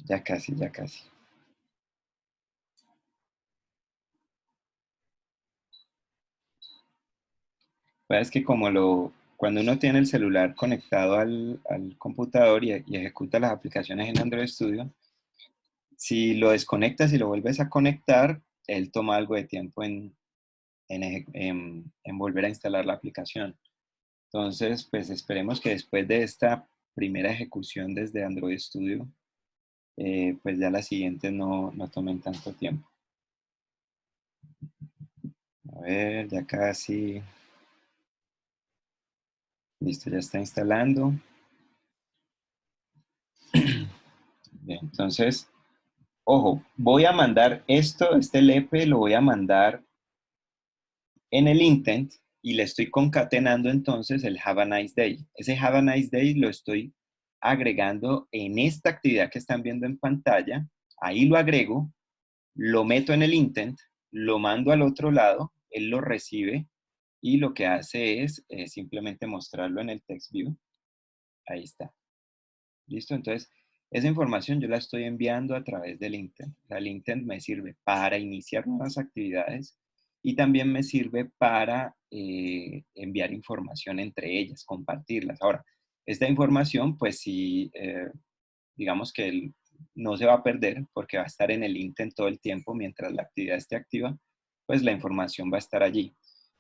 Ya casi, ya casi. Pues es que cuando uno tiene el celular conectado al computador y ejecuta las aplicaciones en Android Studio, si lo desconectas y lo vuelves a conectar, él toma algo de tiempo en volver a instalar la aplicación. Entonces, pues esperemos que después de esta primera ejecución desde Android Studio, pues ya las siguientes no tomen tanto tiempo. A ver, ya casi. Listo, ya está instalando. Bien, entonces, ojo, voy a mandar este LP lo voy a mandar en el intent y le estoy concatenando entonces el Have a Nice Day. Ese Have a Nice Day lo estoy agregando en esta actividad que están viendo en pantalla. Ahí lo agrego, lo meto en el intent, lo mando al otro lado, él lo recibe y lo que hace es simplemente mostrarlo en el text view. Ahí está. ¿Listo? Entonces, esa información yo la estoy enviando a través del intent. O sea, el intent me sirve para iniciar nuevas actividades y también me sirve para enviar información entre ellas, compartirlas. Ahora, esta información, pues sí, digamos que no se va a perder porque va a estar en el intent todo el tiempo mientras la actividad esté activa, pues la información va a estar allí.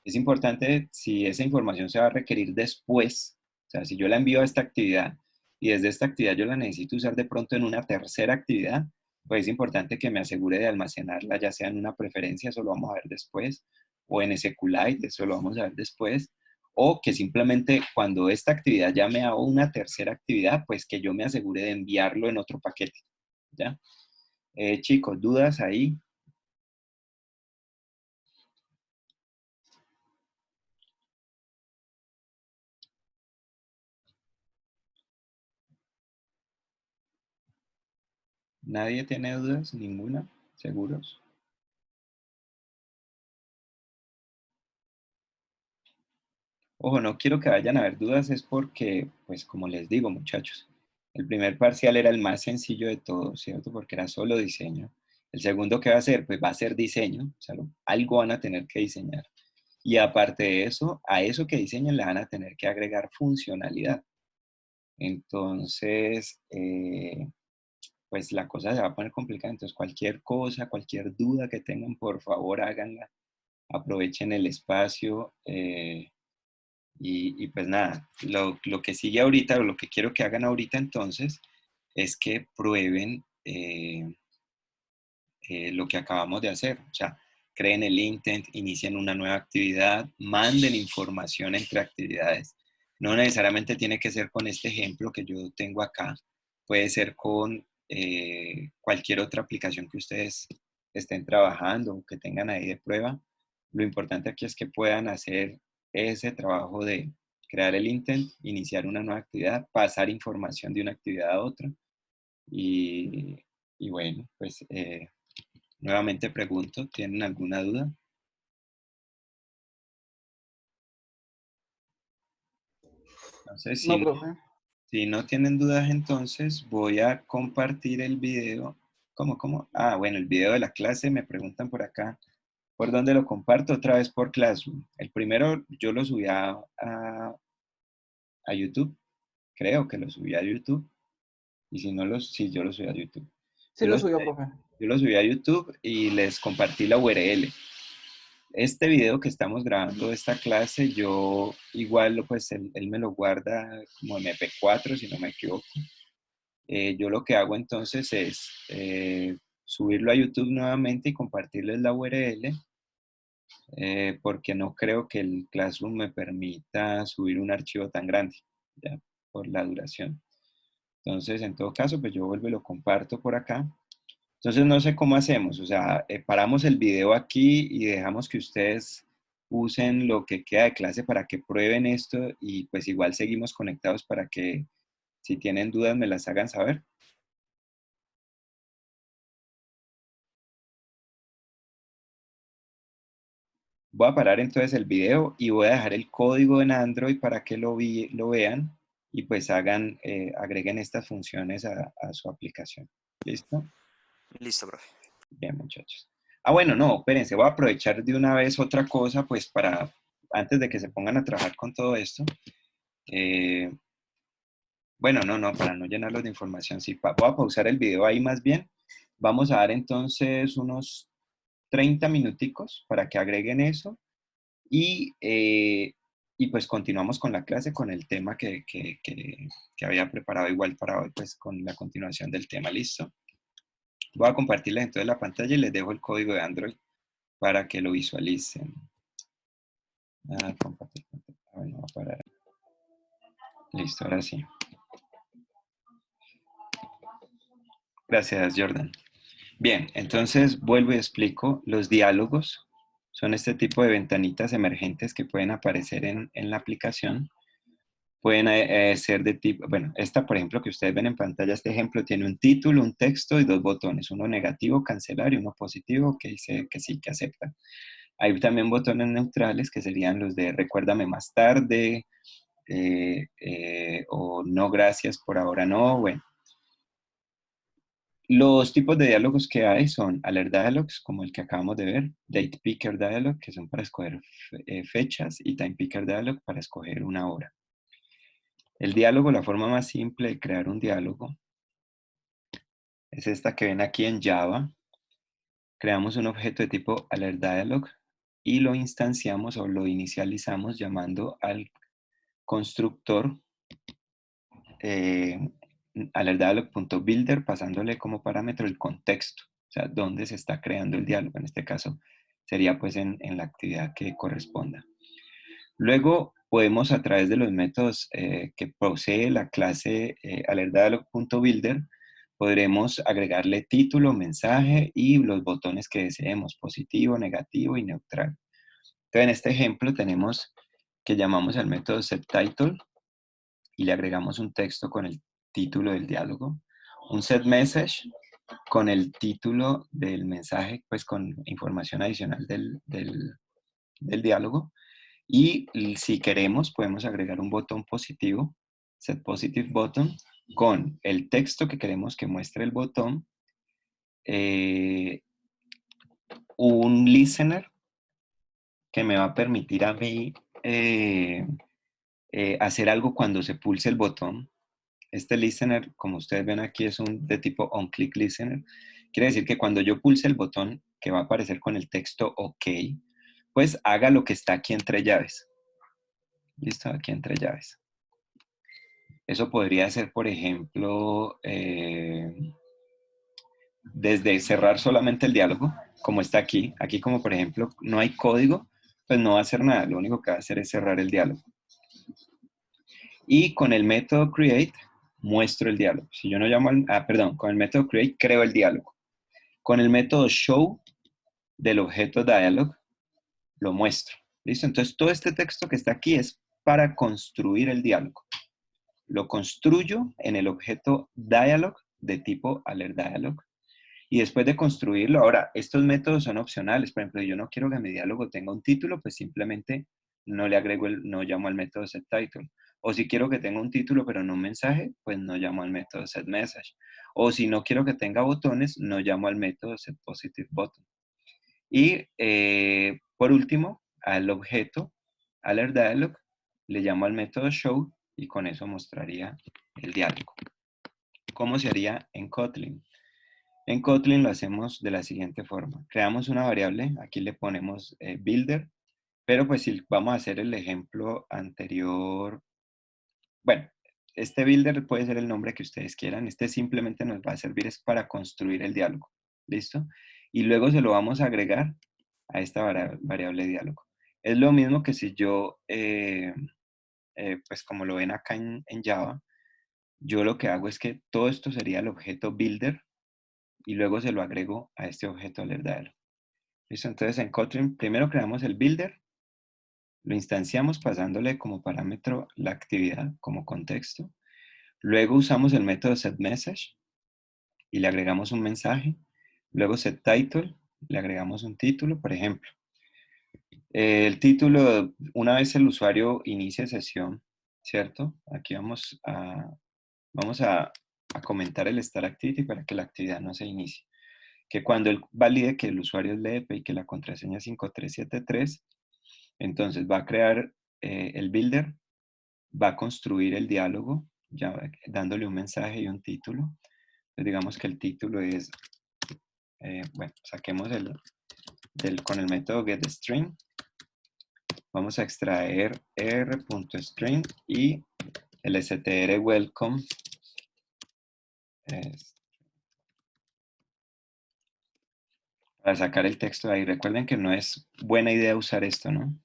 Es importante si esa información se va a requerir después, o sea, si yo la envío a esta actividad y desde esta actividad yo la necesito usar de pronto en una tercera actividad, pues es importante que me asegure de almacenarla, ya sea en una preferencia, eso lo vamos a ver después, o en SQLite, eso lo vamos a ver después, o que simplemente cuando esta actividad llame a una tercera actividad, pues que yo me asegure de enviarlo en otro paquete, ¿ya? Chicos, ¿dudas ahí? ¿Nadie tiene dudas? ¿Ninguna? ¿Seguros? Ojo, no quiero que vayan a haber dudas, es porque, pues como les digo, muchachos, el primer parcial era el más sencillo de todos, ¿cierto? Porque era solo diseño. El segundo, ¿qué va a ser? Pues va a ser diseño, o sea, algo van a tener que diseñar. Y aparte de eso, a eso que diseñen le van a tener que agregar funcionalidad. Entonces, pues la cosa se va a poner complicada. Entonces, cualquier cosa, cualquier duda que tengan, por favor, háganla. Aprovechen el espacio. Y pues nada, lo que sigue ahorita, o lo que quiero que hagan ahorita entonces, es que prueben lo que acabamos de hacer. O sea, creen el intent, inicien una nueva actividad, manden información entre actividades. No necesariamente tiene que ser con este ejemplo que yo tengo acá. Puede ser con cualquier otra aplicación que ustedes estén trabajando o que tengan ahí de prueba. Lo importante aquí es que puedan hacer ese trabajo de crear el intent, iniciar una nueva actividad, pasar información de una actividad a otra. Y bueno, pues nuevamente pregunto, ¿tienen alguna duda? Entonces, No, profe. si no tienen dudas, entonces voy a compartir el video. ¿Cómo? Ah, bueno, el video de la clase, me preguntan por acá. ¿Por dónde lo comparto? Otra vez por Classroom. El primero yo lo subí a YouTube. Creo que lo subí a YouTube. Y si no, sí, yo lo subí a YouTube. Sí lo subió, profe. Yo lo subí a YouTube y les compartí la URL. Este video que estamos grabando de esta clase, yo igual, pues él me lo guarda como MP4, si no me equivoco. Yo lo que hago entonces es subirlo a YouTube nuevamente y compartirles la URL, porque no creo que el Classroom me permita subir un archivo tan grande, ya, por la duración. Entonces, en todo caso, pues yo vuelvo y lo comparto por acá. Entonces, no sé cómo hacemos, o sea, paramos el video aquí y dejamos que ustedes usen lo que queda de clase para que prueben esto y pues igual seguimos conectados para que si tienen dudas me las hagan saber. Voy a parar entonces el video y voy a dejar el código en Android para que lo vean y pues agreguen estas funciones a su aplicación. ¿Listo? Listo, profe. Bien, muchachos. Ah, bueno, no, espérense, voy a aprovechar de una vez otra cosa, pues antes de que se pongan a trabajar con todo esto. Bueno, no, para no llenarlos de información, sí, voy a pausar el video ahí más bien. Vamos a dar entonces unos 30 minuticos para que agreguen eso y pues continuamos con la clase, con el tema que había preparado igual para hoy, pues con la continuación del tema, ¿listo? Voy a compartirles entonces la pantalla y les dejo el código de Android para que lo visualicen. Compartir. Bueno, va a parar. Listo, ahora sí. Gracias, Jordan. Bien, entonces vuelvo y explico. Los diálogos son este tipo de ventanitas emergentes que pueden aparecer en la aplicación. Pueden ser de tipo, bueno, esta por ejemplo que ustedes ven en pantalla, este ejemplo tiene un título, un texto y dos botones, uno negativo, cancelar, y uno positivo que dice que sí, que acepta. Hay también botones neutrales que serían los de recuérdame más tarde, o no gracias, por ahora no, bueno. Los tipos de diálogos que hay son Alert Dialogs, como el que acabamos de ver, Date Picker Dialog, que son para escoger fechas, y Time Picker Dialog para escoger una hora. El diálogo, la forma más simple de crear un diálogo, es esta que ven aquí en Java. Creamos un objeto de tipo Alert Dialog y lo instanciamos o lo inicializamos llamando al constructor alertdialog.builder, pasándole como parámetro el contexto, o sea, dónde se está creando el diálogo. En este caso sería pues en la actividad que corresponda. Luego podemos, a través de los métodos que posee la clase alertdialog.builder, podremos agregarle título, mensaje y los botones que deseemos, positivo, negativo y neutral. Entonces, en este ejemplo tenemos que llamamos al método setTitle y le agregamos un texto con el título del diálogo, un setMessage con el título del mensaje, pues con información adicional del diálogo. Y si queremos, podemos agregar un botón positivo, setPositiveButton, con el texto que queremos que muestre el botón, un listener que me va a permitir a mí hacer algo cuando se pulse el botón. Este listener, como ustedes ven aquí, es de tipo onClick listener. Quiere decir que cuando yo pulse el botón que va a aparecer con el texto OK, pues haga lo que está aquí entre llaves. ¿Listo? Aquí entre llaves. Eso podría ser, por ejemplo, desde cerrar solamente el diálogo, como está aquí. Aquí, como por ejemplo, no hay código, pues no va a hacer nada. Lo único que va a hacer es cerrar el diálogo. Y con el método create, muestro el diálogo. Si yo no llamo con el método create, creo el diálogo. Con el método show del objeto dialog, lo muestro. ¿Listo? Entonces, todo este texto que está aquí es para construir el diálogo. Lo construyo en el objeto dialog de tipo alert dialog. Y después de construirlo, ahora, estos métodos son opcionales. Por ejemplo, si yo no quiero que mi diálogo tenga un título, pues simplemente no le agrego no llamo al método setTitle. O si quiero que tenga un título pero no un mensaje, pues no llamo al método setMessage. O si no quiero que tenga botones, no llamo al método setPositiveButton. Y por último, al objeto alertDialog le llamo al método show y con eso mostraría el diálogo. ¿Cómo se haría en Kotlin? En Kotlin lo hacemos de la siguiente forma. Creamos una variable, aquí le ponemos builder, pero pues si vamos a hacer el ejemplo anterior, bueno, este builder puede ser el nombre que ustedes quieran. Este simplemente nos va a servir es para construir el diálogo. ¿Listo? Y luego se lo vamos a agregar a esta variable diálogo. Es lo mismo que si yo, pues como lo ven acá en Java, yo lo que hago es que todo esto sería el objeto builder y luego se lo agrego a este objeto alertdialog. ¿Listo? Entonces en Kotlin primero creamos el builder Lo instanciamos pasándole como parámetro la actividad como contexto. Luego usamos el método setMessage y le agregamos un mensaje. Luego setTitle, le agregamos un título, por ejemplo. El título, una vez el usuario inicie sesión, ¿cierto? Aquí vamos a comentar el Start Activity para que la actividad no se inicie. Que cuando él valide que el usuario es LEP y que la contraseña es 5373, entonces va a crear el builder, va a construir el diálogo, ya dándole un mensaje y un título. Entonces digamos que el título es, bueno, saquemos con el método getString. Vamos a extraer r.string y el str welcome para sacar el texto de ahí. Recuerden que no es buena idea usar esto, ¿no?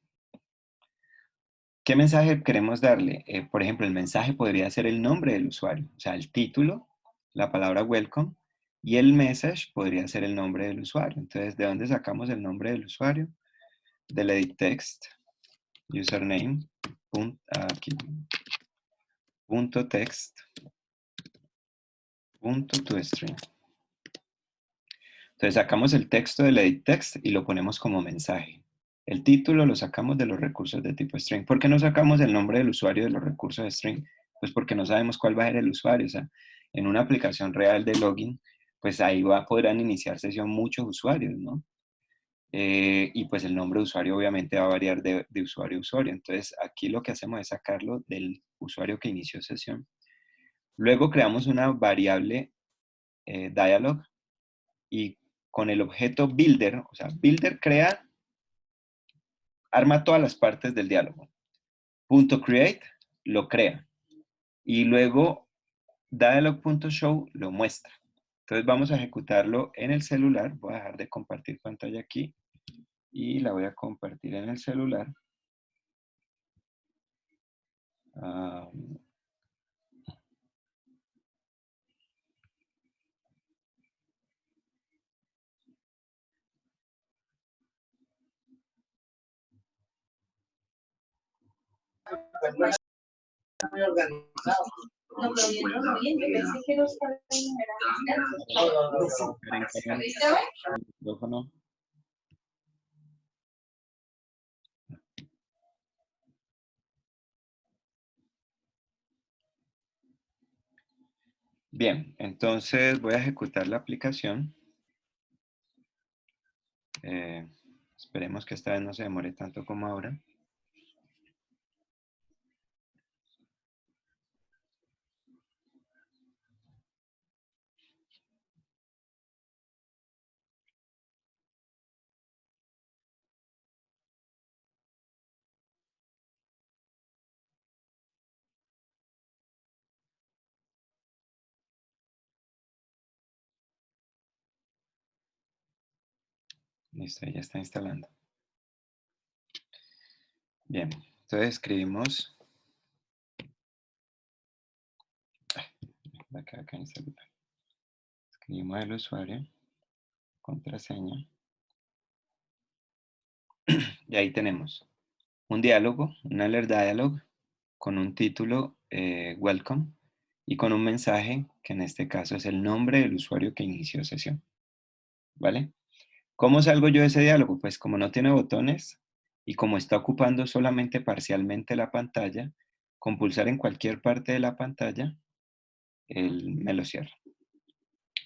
¿Qué mensaje queremos darle? Por ejemplo, el mensaje podría ser el nombre del usuario, o sea, el título, la palabra welcome, y el message podría ser el nombre del usuario. Entonces, ¿de dónde sacamos el nombre del usuario? Del edit text, username, aquí, punto text, punto toString. Entonces sacamos el texto del edit text y lo ponemos como mensaje. El título lo sacamos de los recursos de tipo string. ¿Por qué no sacamos el nombre del usuario de los recursos de string? Pues porque no sabemos cuál va a ser el usuario. O sea, en una aplicación real de login, pues ahí podrán iniciar sesión muchos usuarios, ¿no? Y pues el nombre de usuario obviamente va a variar de usuario a usuario. Entonces aquí lo que hacemos es sacarlo del usuario que inició sesión. Luego creamos una variable dialog y con el objeto builder, o sea, builder arma todas las partes del diálogo. .create lo crea. Y luego dialog.show lo muestra. Entonces vamos a ejecutarlo en el celular. Voy a dejar de compartir pantalla aquí y la voy a compartir en el celular. Muy organizado. No, pero viéndolo bien, yo pensé que los Micrófono. Bien, entonces voy a ejecutar la aplicación. Esperemos que esta vez no se demore tanto como ahora. Listo, ya está instalando. Bien, entonces escribimos. Acá en el celular. Escribimos el usuario, contraseña. Y ahí tenemos un diálogo, un alert dialog, con un título welcome y con un mensaje que en este caso es el nombre del usuario que inició sesión. ¿Vale? ¿Cómo salgo yo de ese diálogo? Pues como no tiene botones y como está ocupando solamente parcialmente la pantalla, con pulsar en cualquier parte de la pantalla, él me lo cierra.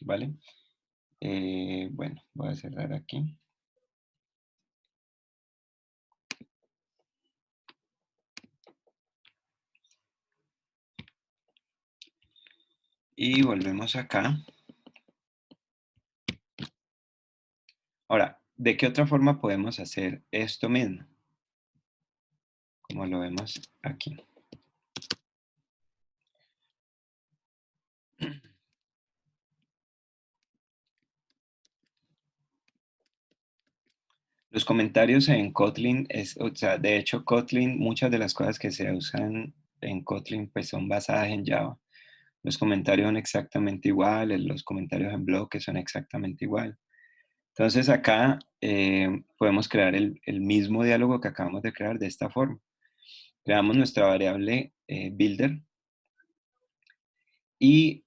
¿Vale? Bueno, voy a cerrar aquí. Y volvemos acá. Ahora, ¿de qué otra forma podemos hacer esto mismo? Como lo vemos aquí. Los comentarios en Kotlin, o sea, de hecho Kotlin, muchas de las cosas que se usan en Kotlin pues son basadas en Java. Los comentarios son exactamente iguales, los comentarios en bloques son exactamente igual. Entonces acá podemos crear el mismo diálogo que acabamos de crear de esta forma. Creamos nuestra variable builder y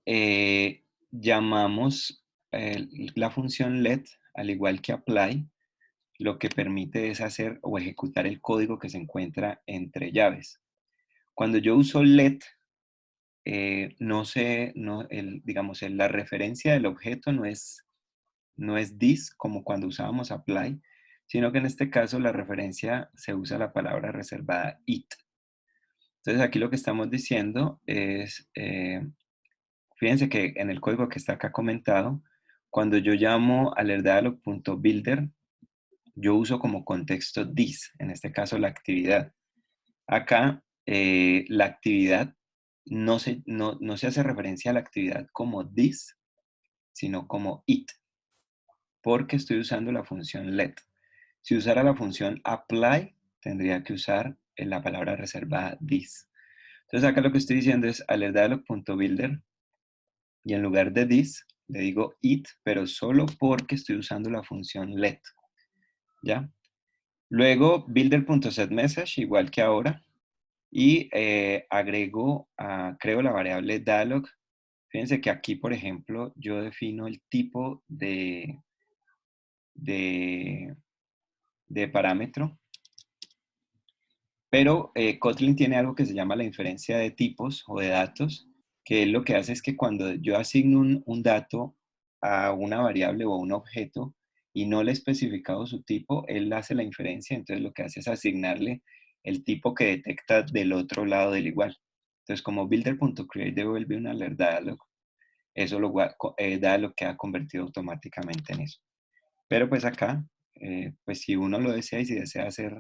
llamamos la función let, al igual que apply, lo que permite es hacer o ejecutar el código que se encuentra entre llaves. Cuando yo uso let, no sé, no, digamos, la referencia del objeto no es this como cuando usábamos apply, sino que en este caso la referencia se usa la palabra reservada it. Entonces aquí lo que estamos diciendo es, fíjense que en el código que está acá comentado, cuando yo llamo alertdialog.builder, yo uso como contexto this, en este caso la actividad. Acá la actividad no se hace referencia a la actividad como this, sino como it, porque estoy usando la función let. Si usara la función apply, tendría que usar la palabra reservada this. Entonces acá lo que estoy diciendo es alertdialog.builder y en lugar de this le digo it, pero solo porque estoy usando la función let. ¿Ya? Luego builder.setMessage, igual que ahora, y creo la variable dialog. Fíjense que aquí, por ejemplo, yo defino el tipo de parámetro, pero Kotlin tiene algo que se llama la inferencia de tipos o de datos, que lo que hace es que cuando yo asigno un dato a una variable o a un objeto y no le he especificado su tipo, él hace la inferencia, entonces lo que hace es asignarle el tipo que detecta del otro lado del igual. Entonces, como builder.create devuelve un alert dialog, eso dialog queda convertido automáticamente en eso. Pero pues acá, pues si uno lo desea y si desea hacer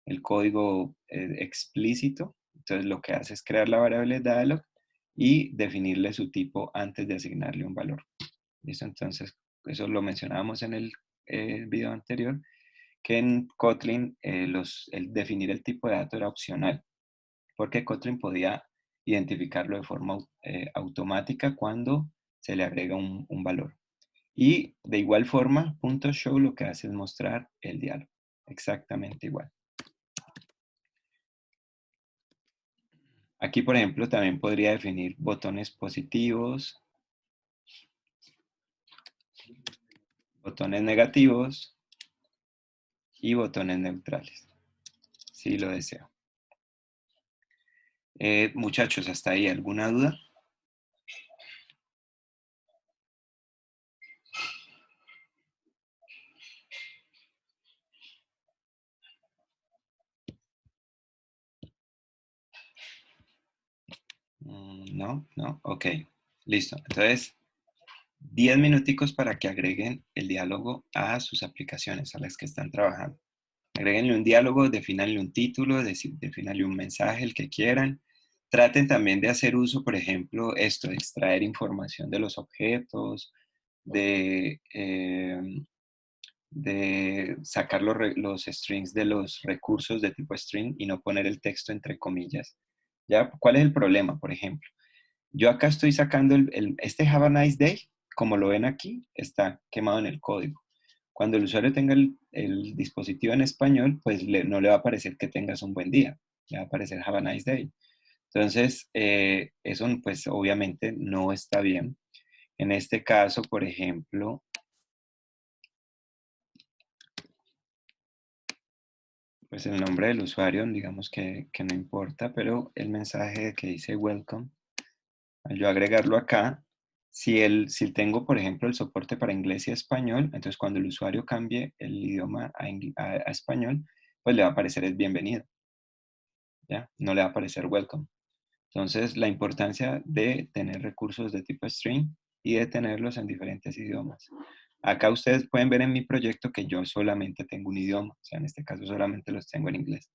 el código explícito, entonces lo que hace es crear la variable dialog y definirle su tipo antes de asignarle un valor. ¿Listo? Entonces, eso lo mencionábamos en el video anterior, que en Kotlin el definir el tipo de dato era opcional, porque Kotlin podía identificarlo de forma automática cuando se le agrega un valor. Y de igual forma, .show lo que hace es mostrar el diálogo, exactamente igual. Aquí, por ejemplo, también podría definir botones positivos, botones negativos y botones neutrales, si lo deseo. Muchachos, hasta ahí, ¿alguna duda? No, ok, listo. Entonces, 10 minuticos para que agreguen el diálogo a sus aplicaciones, a las que están trabajando. Agréguenle un diálogo, defínanle un título, defínanle un mensaje, el que quieran. Traten también de hacer uso, por ejemplo, de extraer información de los objetos, de sacar los strings de los recursos de tipo string y no poner el texto entre comillas. ¿Ya? ¿Cuál es el problema, por ejemplo? Yo acá estoy sacando este Have a nice day, como lo ven aquí, está quemado en el código. Cuando el usuario tenga el dispositivo en español, pues no le va a aparecer que tengas un buen día, le va a aparecer Have a nice day. Entonces, eso pues obviamente no está bien. En este caso, por ejemplo, pues el nombre del usuario, digamos que no importa, pero el mensaje que dice welcome, al yo agregarlo acá, si tengo, por ejemplo, el soporte para inglés y español, entonces cuando el usuario cambie el idioma a español, pues le va a aparecer el bienvenido, ¿ya? No le va a aparecer welcome. Entonces, la importancia de tener recursos de tipo string y de tenerlos en diferentes idiomas. Acá ustedes pueden ver en mi proyecto que yo solamente tengo un idioma, o sea, en este caso solamente los tengo en inglés.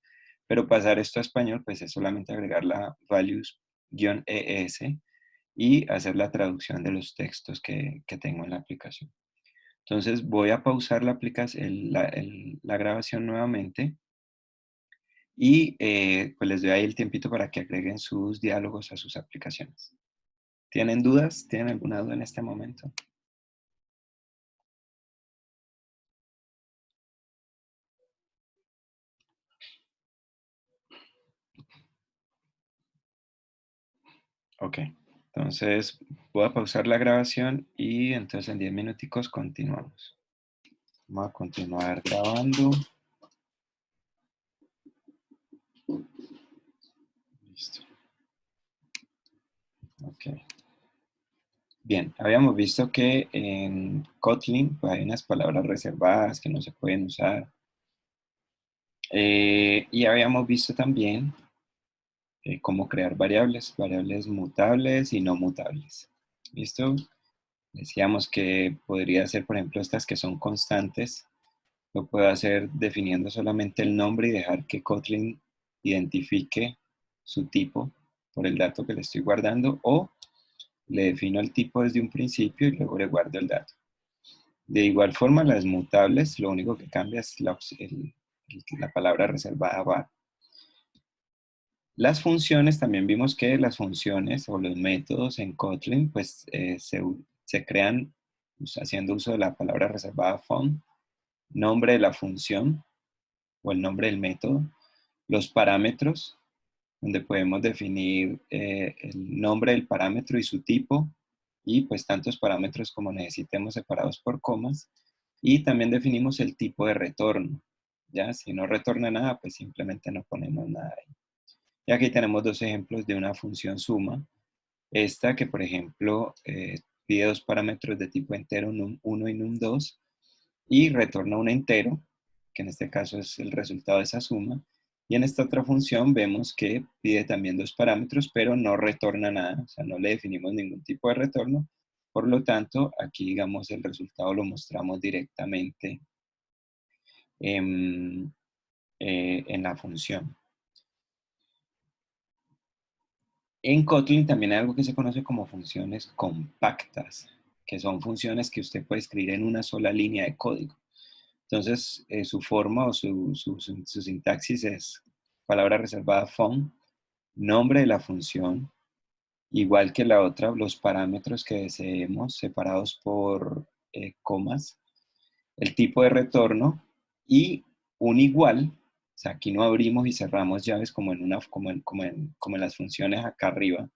Pero pasar esto a español, pues es solamente agregar la values-es y hacer la traducción de los textos que tengo en la aplicación. Entonces voy a pausar la grabación nuevamente y pues les doy ahí el tiempito para que agreguen sus diálogos a sus aplicaciones. ¿Tienen dudas? ¿Tienen alguna duda en este momento? Ok, entonces voy a pausar la grabación y entonces en 10 minuticos continuamos. Vamos a continuar grabando. Listo. Ok. Bien, habíamos visto que en Kotlin pues, hay unas palabras reservadas que no se pueden usar. Y habíamos visto también cómo crear variables mutables y no mutables. ¿Listo? Decíamos que podría ser, por ejemplo, estas que son constantes. Lo puedo hacer definiendo solamente el nombre y dejar que Kotlin identifique su tipo por el dato que le estoy guardando, o le defino el tipo desde un principio y luego le guardo el dato. De igual forma, las mutables, lo único que cambia es la palabra reservada var. Las funciones, también vimos que las funciones o los métodos en Kotlin pues, se crean haciendo uso de la palabra reservada fun, nombre de la función o el nombre del método, los parámetros, donde podemos definir el nombre del parámetro y su tipo, y pues tantos parámetros como necesitemos separados por comas, y también definimos el tipo de retorno. ¿Ya? Si no retorna nada, pues simplemente no ponemos nada ahí. Y aquí tenemos dos ejemplos de una función suma. Esta que, por ejemplo, pide dos parámetros de tipo entero, num1 y num2, y retorna un entero, que en este caso es el resultado de esa suma. Y en esta otra función vemos que pide también dos parámetros, pero no retorna nada, o sea, no le definimos ningún tipo de retorno. Por lo tanto, aquí, digamos, el resultado lo mostramos directamente en la función. En Kotlin también hay algo que se conoce como funciones compactas, que son funciones que usted puede escribir en una sola línea de código. Entonces, su forma o su sintaxis es palabra reservada fun, nombre de la función, igual que la otra, los parámetros que deseemos separados por comas, el tipo de retorno y un igual. O sea, aquí no abrimos y cerramos llaves como en las funciones acá arriba.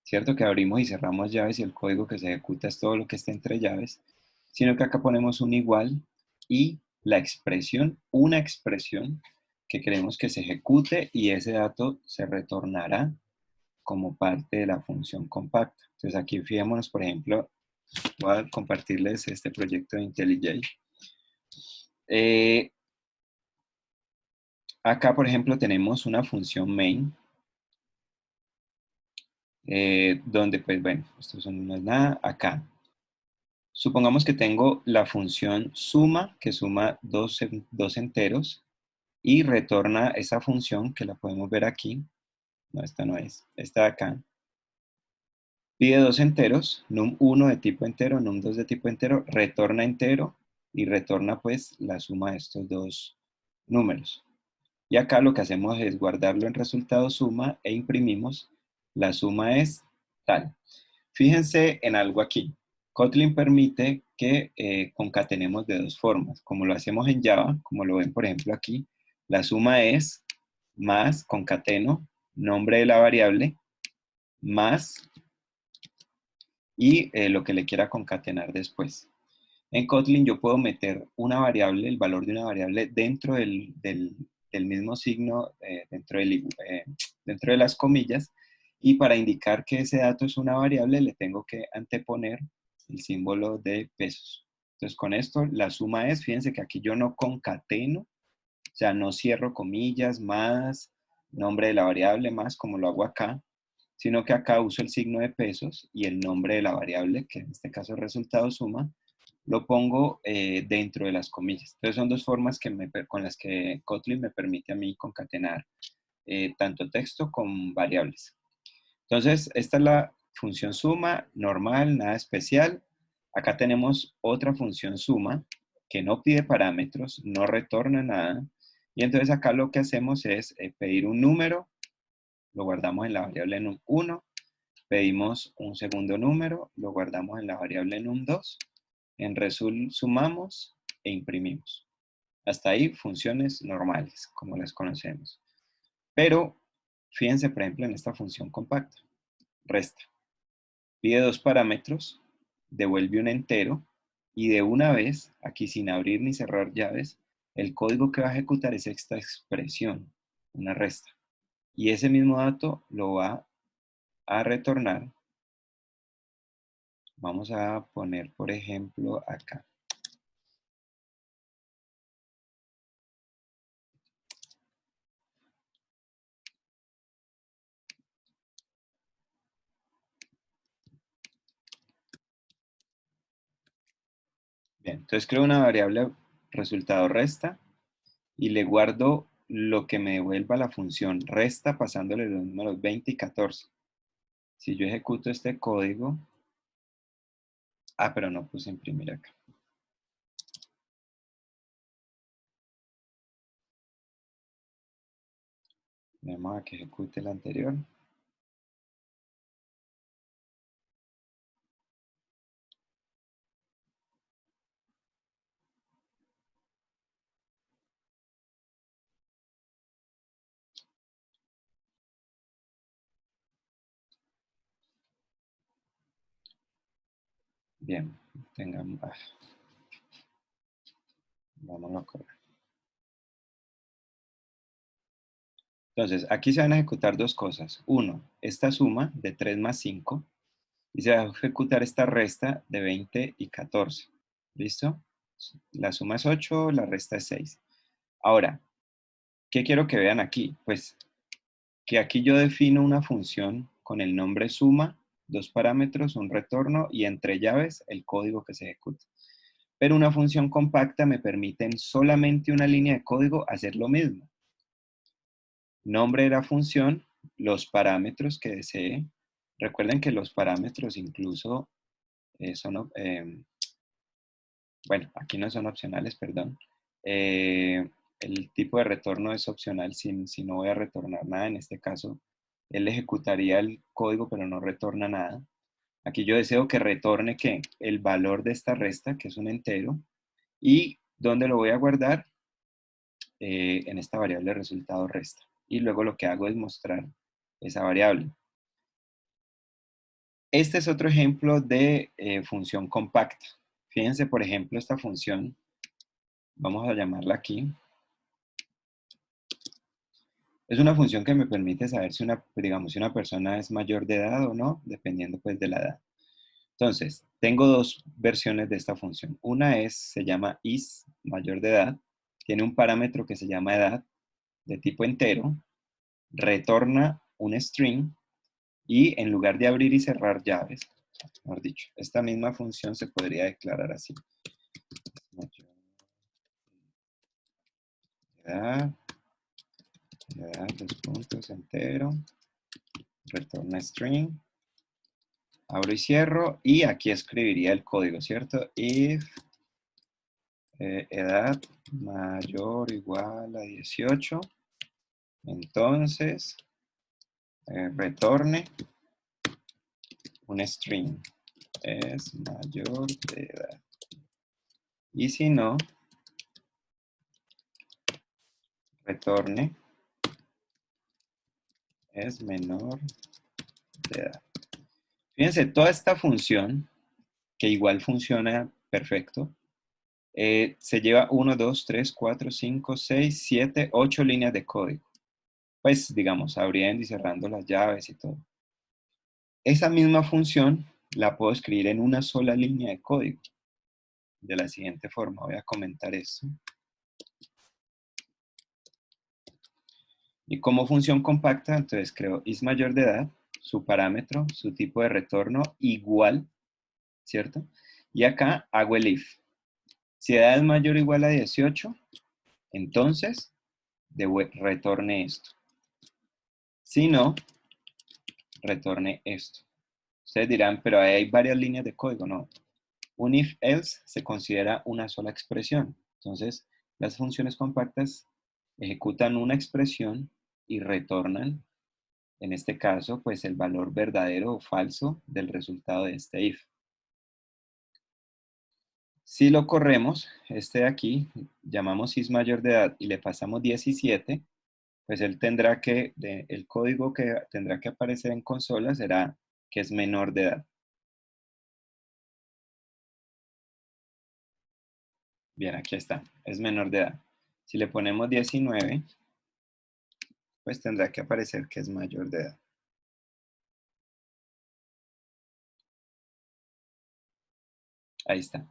¿Cierto? Que abrimos y cerramos llaves y el código que se ejecuta es todo lo que está entre llaves, sino que acá ponemos un igual y la expresión, una expresión que queremos que se ejecute, y ese dato se retornará como parte de la función compacta. Entonces aquí fijémonos, por ejemplo, voy a compartirles este proyecto de IntelliJ. Acá, por ejemplo, tenemos una función main, donde, pues bueno, esto no es nada. Acá supongamos que tengo la función suma, que suma dos enteros, y retorna esa función, que la podemos ver aquí. No, esta no es, esta de acá. Pide dos enteros, num1 de tipo entero, num2 de tipo entero, retorna entero, y retorna pues la suma de estos dos números. Y acá lo que hacemos es guardarlo en resultado suma e imprimimos. La suma es tal. Fíjense en algo aquí. Kotlin permite que concatenemos de dos formas, como lo hacemos en Java, como lo ven por ejemplo aquí. La suma es más concateno, nombre de la variable, más y lo que le quiera concatenar después. En Kotlin yo puedo meter una variable, el valor de una variable dentro del mismo signo, dentro de las comillas, y para indicar que ese dato es una variable le tengo que anteponer el símbolo de pesos. Entonces con esto la suma es, fíjense que aquí yo no concateno, o sea, no cierro comillas, más nombre de la variable, más como lo hago acá, sino que acá uso el signo de pesos y el nombre de la variable, que en este caso es resultado suma, lo pongo dentro de las comillas. Entonces son dos formas con las que Kotlin me permite a mí concatenar tanto texto con variables. Entonces, esta es la función suma, normal, nada especial. Acá tenemos otra función suma que no pide parámetros, no retorna nada. Y entonces acá lo que hacemos es pedir un número, lo guardamos en la variable num1, pedimos un segundo número, lo guardamos en la variable num2, en result sumamos e imprimimos. Hasta ahí funciones normales, como las conocemos. Pero fíjense, por ejemplo, en esta función compacta. resta. Pide dos parámetros, devuelve un entero y de una vez, aquí sin abrir ni cerrar llaves, el código que va a ejecutar es esta expresión, una resta. Y ese mismo dato lo va a retornar. Vamos a poner, por ejemplo, acá. Bien, entonces creo una variable resultado resta y le guardo lo que me devuelva la función resta pasándole los números 20 y 14. Si yo ejecuto este código, pero no puse imprimir acá. Vamos a que ejecute el anterior. Bien, tengamos, vamos a correr. Entonces, aquí se van a ejecutar dos cosas. Uno, esta suma de 3 más 5 y se va a ejecutar esta resta de 20 y 14. ¿Listo? La suma es 8, la resta es 6. Ahora, ¿qué quiero que vean aquí? Pues que aquí yo defino una función con el nombre suma, dos parámetros, un retorno y entre llaves el código que se ejecuta. Pero una función compacta me permite en solamente una línea de código hacer lo mismo. Nombre de la función, los parámetros que desee. Recuerden que los parámetros incluso bueno, aquí no son opcionales, perdón. El tipo de retorno es opcional si no voy a retornar nada. En este caso, él ejecutaría el código, pero no retorna nada. Aquí yo deseo que retorne ¿qué? El valor de esta resta, que es un entero. ¿Y dónde lo voy a guardar? En esta variable resultado resta. Y luego lo que hago es mostrar esa variable. Este es otro ejemplo de función compacta. Fíjense, por ejemplo, esta función, vamos a llamarla aquí. Es una función que me permite saber si digamos, si una persona es mayor de edad o no, dependiendo pues de la edad. Entonces, tengo dos versiones de esta función. Una se llama is, mayor de edad, tiene un parámetro que se llama edad, de tipo entero, retorna un string y en lugar de abrir y cerrar llaves, mejor dicho, esta misma función se podría declarar así. Mayor de edad, dos puntos, entero, retorna string, abro y cierro, y aquí escribiría el código, ¿cierto? If edad mayor o igual a 18, entonces retorne un string, es mayor de edad. Y si no, retorne es menor de edad. Fíjense, toda esta función, que igual funciona perfecto, se lleva 1, 2, 3, 4, 5, 6, 7, 8 líneas de código. Pues, digamos, abriendo y cerrando las llaves y todo. Esa misma función la puedo escribir en una sola línea de código. De la siguiente forma, voy a comentar esto. Y como función compacta, entonces creo is mayor de edad, su parámetro, su tipo de retorno igual, ¿cierto? Y acá hago el if. Si edad es mayor o igual a 18, entonces retorne esto. Si no, retorne esto. Ustedes dirán, pero ahí hay varias líneas de código. No. Un if-else se considera una sola expresión. Entonces, las funciones compactas ejecutan una expresión y retornan, en este caso, pues el valor verdadero o falso del resultado de este if. Si lo corremos, este de aquí, llamamos is mayor de edad y le pasamos 17, pues él tendrá el código que tendrá que aparecer en consola será que es menor de edad. Bien, aquí está, es menor de edad. Si le ponemos 19, pues tendrá que aparecer que es mayor de edad. Ahí está.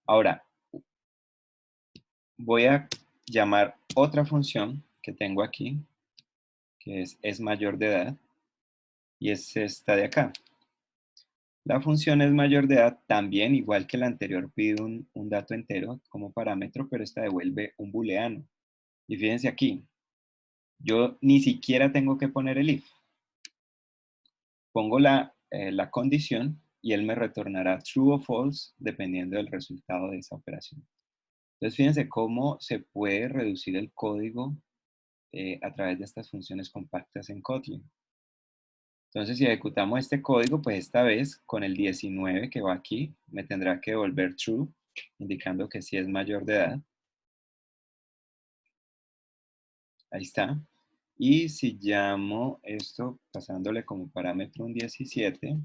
Ahora, voy a llamar otra función que tengo aquí, que es mayor de edad, y es esta de acá. La función es mayor de edad, también igual que la anterior pide un dato entero como parámetro, pero esta devuelve un booleano. Y fíjense aquí, yo ni siquiera tengo que poner el if. Pongo la condición y él me retornará true o false dependiendo del resultado de esa operación. Entonces fíjense cómo se puede reducir el código a través de estas funciones compactas en Kotlin. Entonces, si ejecutamos este código, pues esta vez con el 19 que va aquí, me tendrá que devolver true, indicando que sí es mayor de edad. Ahí está. Y si llamo esto pasándole como parámetro un 17,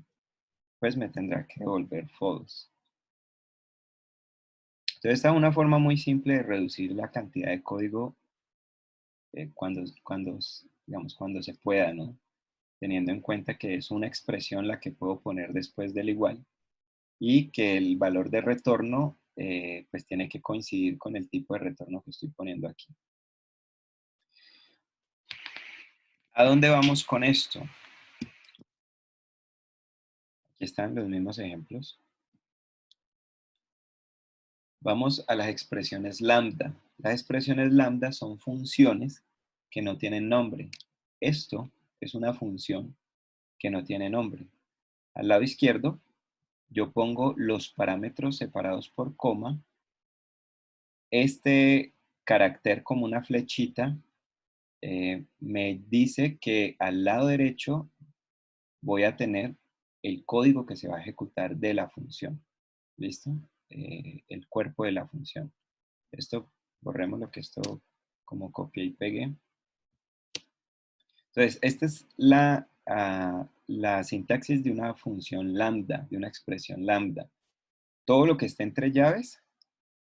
pues me tendrá que devolver false. Entonces, esta es una forma muy simple de reducir la cantidad de código digamos, cuando se pueda, ¿no? Teniendo en cuenta que es una expresión la que puedo poner después del igual y que el valor de retorno pues tiene que coincidir con el tipo de retorno que estoy poniendo aquí. ¿A dónde vamos con esto? Aquí están los mismos ejemplos. Vamos a las expresiones lambda. Las expresiones lambda son funciones que no tienen nombre. Esto es una función que no tiene nombre. Al lado izquierdo, yo pongo los parámetros separados por coma. Este carácter como una flechita me dice que al lado derecho voy a tener el código que se va a ejecutar de la función. ¿Listo? El cuerpo de la función. Esto, borremos lo que esto como copié y pegué. Entonces, esta es la sintaxis de una función lambda, de una expresión lambda. Todo lo que está entre llaves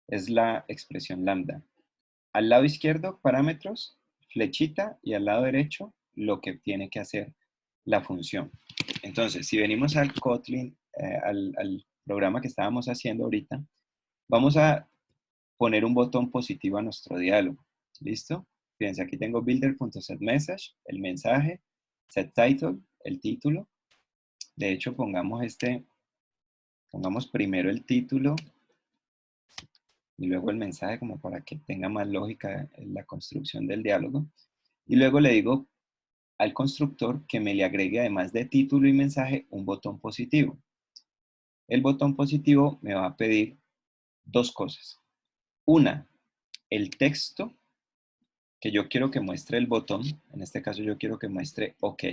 es la expresión lambda. Al lado izquierdo, parámetros, flechita, y al lado derecho, lo que tiene que hacer la función. Entonces, si venimos al Kotlin, al programa que estábamos haciendo ahorita, vamos a poner un botón positivo a nuestro diálogo. ¿Listo? Fíjense, aquí tengo builder.setMessage, el mensaje, setTitle, el título. De hecho, pongamos primero el título y luego el mensaje como para que tenga más lógica en la construcción del diálogo. Y luego le digo al constructor que me le agregue además de título y mensaje un botón positivo. El botón positivo me va a pedir dos cosas. Una, el texto que yo quiero que muestre el botón. En este caso yo quiero que muestre OK.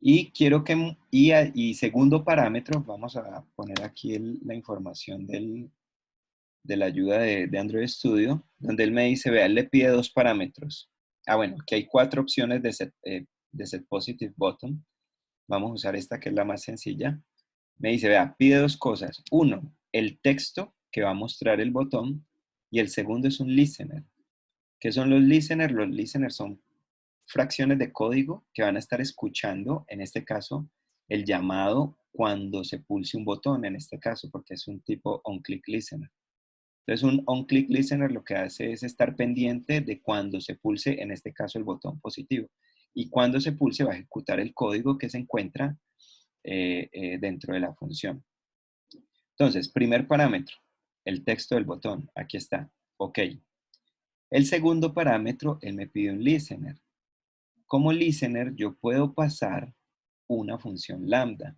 Y quiero que, y segundo parámetro, vamos a poner aquí la información de la ayuda de Android Studio, donde él me dice, vea, él le pide dos parámetros. Bueno, aquí hay 4 opciones de set positive button. Vamos a usar esta que es la más sencilla. Me dice, vea, pide dos cosas. Uno, el texto que va a mostrar el botón, y el segundo es un listener. ¿Qué son los listeners? Los listeners son fracciones de código que van a estar escuchando, en este caso, el llamado cuando se pulse un botón, en este caso, porque es un tipo on-click listener. Entonces, un on-click listener lo que hace es estar pendiente de cuando se pulse, en este caso, el botón positivo. Y cuando se pulse va a ejecutar el código que se encuentra dentro de la función. Entonces, primer parámetro, el texto del botón. Aquí está. OK. El segundo parámetro, él me pide un listener. Como listener, yo puedo pasar una función lambda.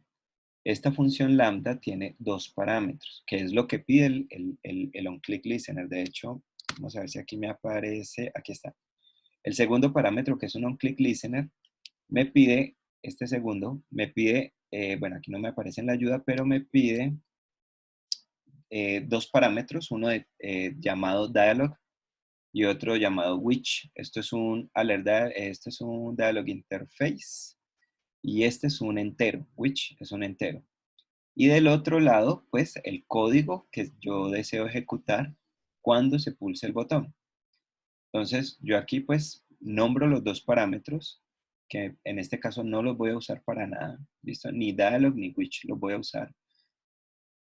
Esta función lambda tiene dos parámetros, que es lo que pide el onClick listener. De hecho, vamos a ver si aquí me aparece. Aquí está. El segundo parámetro, que es un onClick listener, me pide, este segundo, me pide, bueno, aquí no me aparece en la ayuda, pero me pide dos parámetros, uno llamado dialog y otro llamado which. Esto es un dialog interface y este es un entero, which es un entero. Y del otro lado, pues el código que yo deseo ejecutar cuando se pulse el botón. Entonces, yo aquí pues nombro los dos parámetros, que en este caso no los voy a usar para nada, ¿listo? Ni dialog ni which los voy a usar.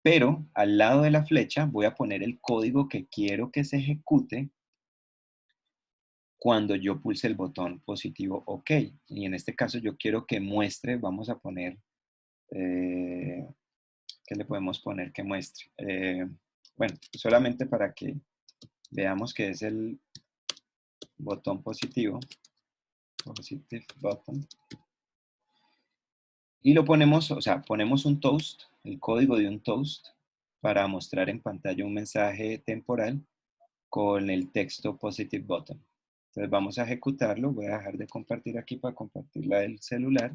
Pero al lado de la flecha voy a poner el código que quiero que se ejecute cuando yo pulse el botón positivo OK. Y en este caso yo quiero que muestre, vamos a poner, ¿qué le podemos poner que muestre? Bueno, solamente para que veamos que es el botón positivo, positive button. Y lo ponemos, o sea, ponemos un toast, el código de un toast, para mostrar en pantalla un mensaje temporal con el texto positive button. Entonces vamos a ejecutarlo. Voy a dejar de compartir aquí para compartir la del celular.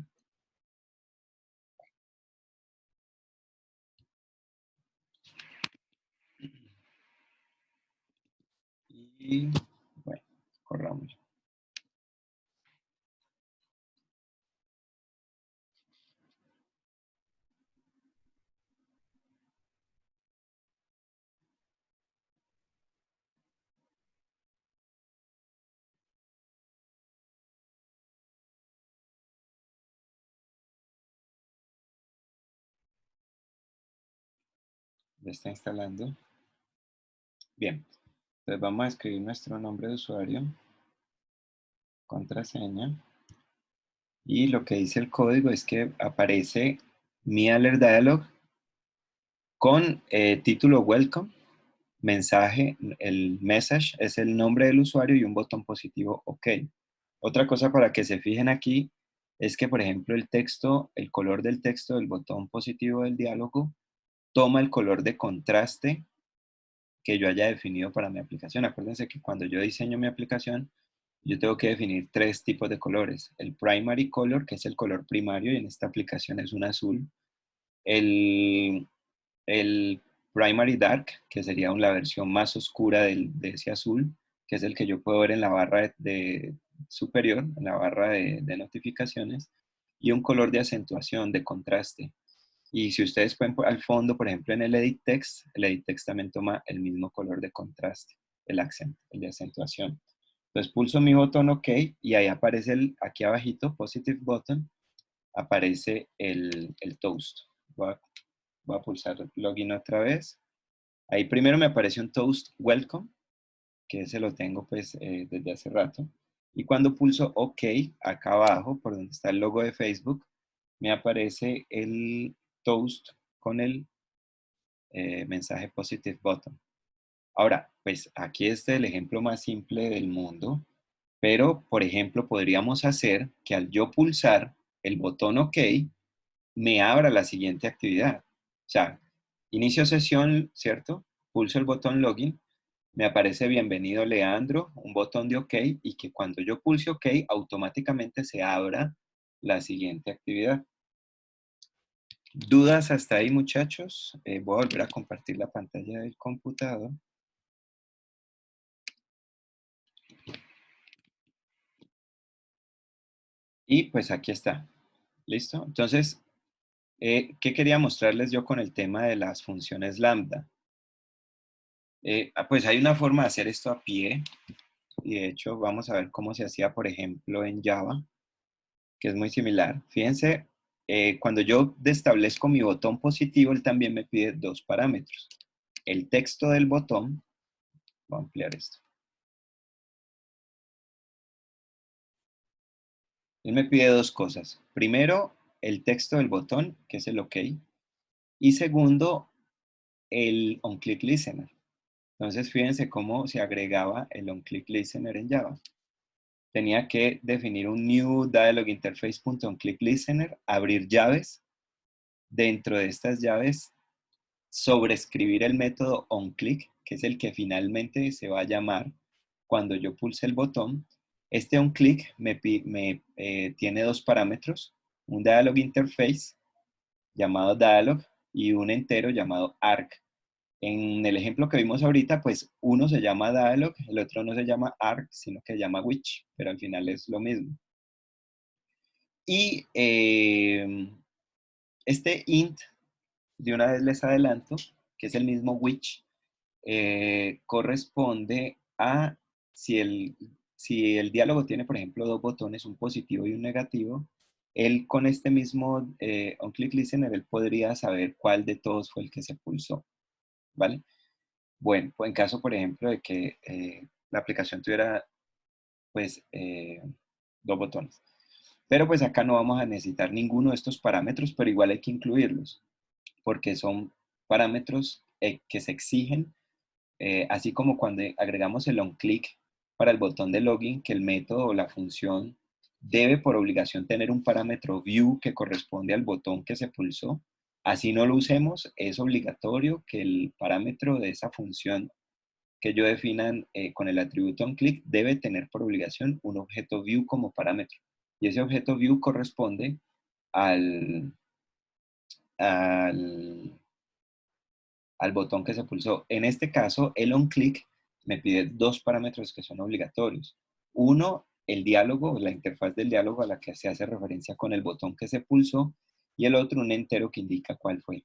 Y bueno, corramos. Ya está instalando. Bien, entonces vamos a escribir nuestro nombre de usuario, contraseña. Y lo que dice el código es que aparece mi alert dialog con título welcome, mensaje, el message es el nombre del usuario y un botón positivo OK. Otra cosa para que se fijen aquí es que, por ejemplo, el texto, el color del texto del botón positivo del diálogo toma el color de contraste que yo haya definido para mi aplicación. Acuérdense que cuando yo diseño mi aplicación, yo tengo que definir 3 tipos de colores. El primary color, que es el color primario, y en esta aplicación es un azul. El primary dark, que sería la versión más oscura de ese azul, que es el que yo puedo ver en la barra superior, en la barra de notificaciones, y un color de acentuación, de contraste. Y si ustedes pueden al fondo, por ejemplo, en el edit text también toma el mismo color de contraste, el accent, el de acentuación. Entonces pulso mi botón OK y ahí aparece aquí abajito, positive button, aparece el toast. Voy a pulsar login otra vez. Ahí primero me aparece un toast welcome, que ese lo tengo pues desde hace rato. Y cuando pulso OK, acá abajo, por donde está el logo de Facebook, me aparece el toast con el mensaje positive button. Ahora, pues aquí está el ejemplo más simple del mundo, pero por ejemplo podríamos hacer que al yo pulsar el botón OK, me abra la siguiente actividad. O sea, inicio sesión, ¿cierto? Pulso el botón login, me aparece bienvenido Leandro, un botón de OK, y que cuando yo pulse OK, automáticamente se abra la siguiente actividad. ¿Dudas hasta ahí, muchachos? Voy a volver a compartir la pantalla del computador. Y pues aquí está. ¿Listo? Entonces, ¿qué quería mostrarles yo con el tema de las funciones lambda? Pues hay una forma de hacer esto a pie. Y de hecho, vamos a ver cómo se hacía, por ejemplo, en Java, que es muy similar. Fíjense, cuando yo establezco mi botón positivo, él también me pide 2 parámetros. El texto del botón, voy a ampliar esto. Él me pide 2 cosas. Primero, el texto del botón, que es el OK. Y segundo, el onClick Listener. Entonces, fíjense cómo se agregaba el onClick Listener en Java. Tenía que definir un new dialog interface.onClickListener, abrir llaves. Dentro de estas llaves, sobreescribir el método onClick, que es el que finalmente se va a llamar cuando yo pulse el botón. Este onClick tiene 2 parámetros, un dialog interface llamado dialog y un entero llamado arg. En el ejemplo que vimos ahorita, pues uno se llama dialog, el otro no se llama arg, sino que se llama which, pero al final es lo mismo. Y este int, de una vez les adelanto, que es el mismo which, corresponde a si el diálogo tiene, por ejemplo, dos botones, un positivo y un negativo, él con este mismo onClick Listener, él podría saber cuál de todos fue el que se pulsó, ¿vale? Bueno, pues en caso, por ejemplo, de que la aplicación tuviera, pues, dos botones. Pero pues acá no vamos a necesitar ninguno de estos parámetros, pero igual hay que incluirlos, porque son parámetros que se exigen, así como cuando agregamos el onClick para el botón de login, que el método o la función debe por obligación tener un parámetro view que corresponde al botón que se pulsó. Así no lo usemos, es obligatorio que el parámetro de esa función que yo definan con el atributo onClick debe tener por obligación un objeto view como parámetro. Y ese objeto view corresponde al, al, al botón que se pulsó. En este caso, el onClick me pide dos parámetros que son obligatorios. Uno, el diálogo, la interfaz del diálogo a la que se hace referencia con el botón que se pulsó, y el otro, un entero que indica cuál fue.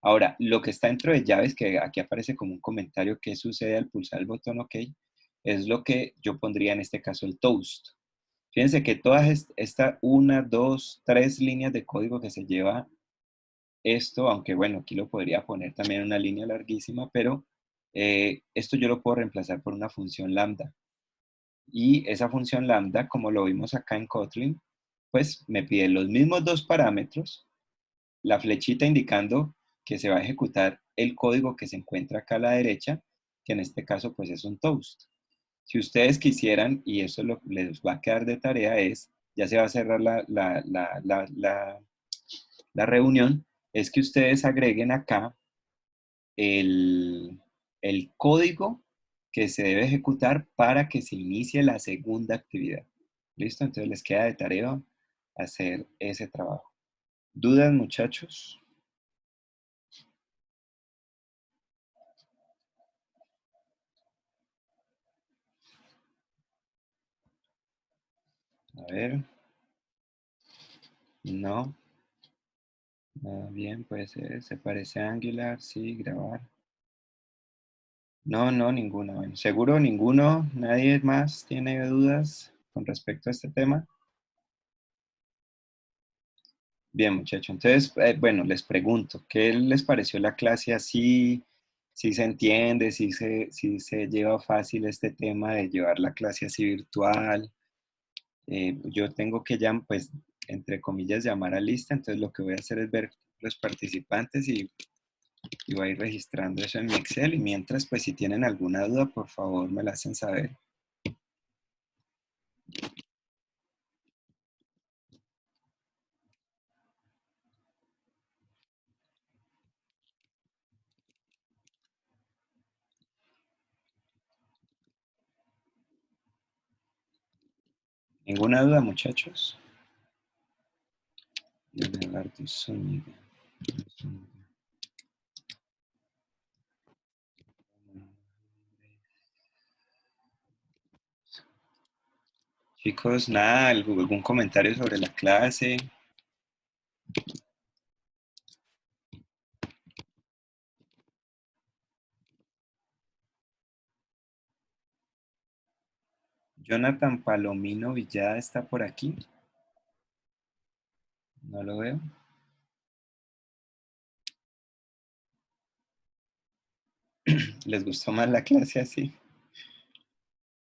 Ahora, lo que está dentro de llaves, que aquí aparece como un comentario, ¿qué sucede al pulsar el botón OK? Es lo que yo pondría en este caso el toast. Fíjense que todas esta una, dos, tres líneas de código que se lleva esto, aunque bueno, aquí lo podría poner también en una línea larguísima, pero esto yo lo puedo reemplazar por una función lambda. Y esa función lambda, como lo vimos acá en Kotlin, pues me pide los mismos dos parámetros, la flechita indicando que se va a ejecutar el código que se encuentra acá a la derecha, que en este caso pues es un toast. Si ustedes quisieran, y eso les va a quedar de tarea, es, ya se va a cerrar la reunión, es que ustedes agreguen acá el, el código que se debe ejecutar para que se inicie la segunda actividad. ¿Listo? Entonces les queda de tarea hacer ese trabajo. ¿Dudas, muchachos? A ver. No. Bien, pues se parece a Angular, sí, grabar. No, no, ninguna. Bueno, seguro ninguno, nadie más tiene dudas con respecto a este tema. Bien, muchachos. Entonces, bueno, les pregunto, ¿qué les pareció la clase así? ¿Si se entiende? Si se lleva fácil este tema de llevar la clase así virtual? Yo tengo que ya, pues, entre comillas, llamar a lista. Entonces, lo que voy a hacer es ver los participantes y voy a ir registrando eso en mi Excel. Y mientras, pues, si tienen alguna duda, por favor, me la hacen saber. ¿Ninguna duda, muchachos? Leonardo Zúñiga. Chicos, nada, algún comentario sobre la clase. Jonathan Palomino Villada está por aquí. No lo veo. ¿Les gustó más la clase así?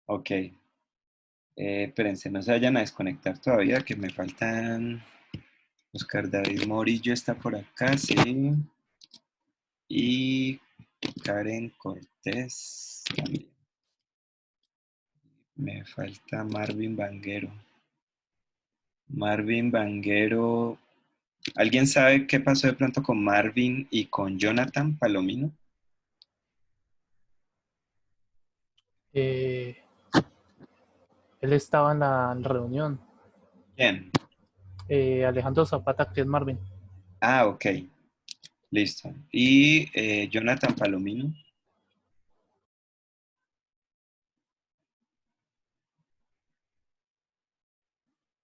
Ok. Espérense, no se vayan a desconectar todavía, que me faltan... Oscar David Morillo está por acá, sí. Y Karen Cortés también. Me falta Marvin Vanguero. Marvin Vanguero. ¿Alguien sabe qué pasó de pronto con Marvin y con Jonathan Palomino? Eh, Él estaba en la reunión. ¿Quién? Alejandro Zapata, que es Marvin. Ah, ok. Listo. Y Jonathan Palomino.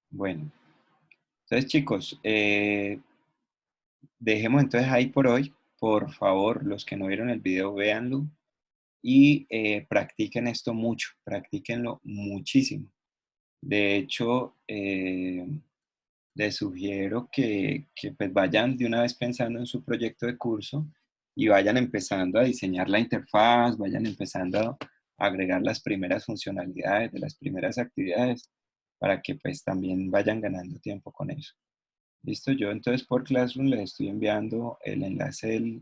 Bueno. Entonces, chicos, dejemos entonces ahí por hoy. Por favor, los que no vieron el video, véanlo y practiquen esto mucho, practíquenlo muchísimo. De hecho, les sugiero que pues vayan de una vez pensando en su proyecto de curso y vayan empezando a diseñar la interfaz, vayan empezando a agregar las primeras funcionalidades de las primeras actividades para que pues también vayan ganando tiempo con eso. Listo, yo entonces por Classroom les estoy enviando el enlace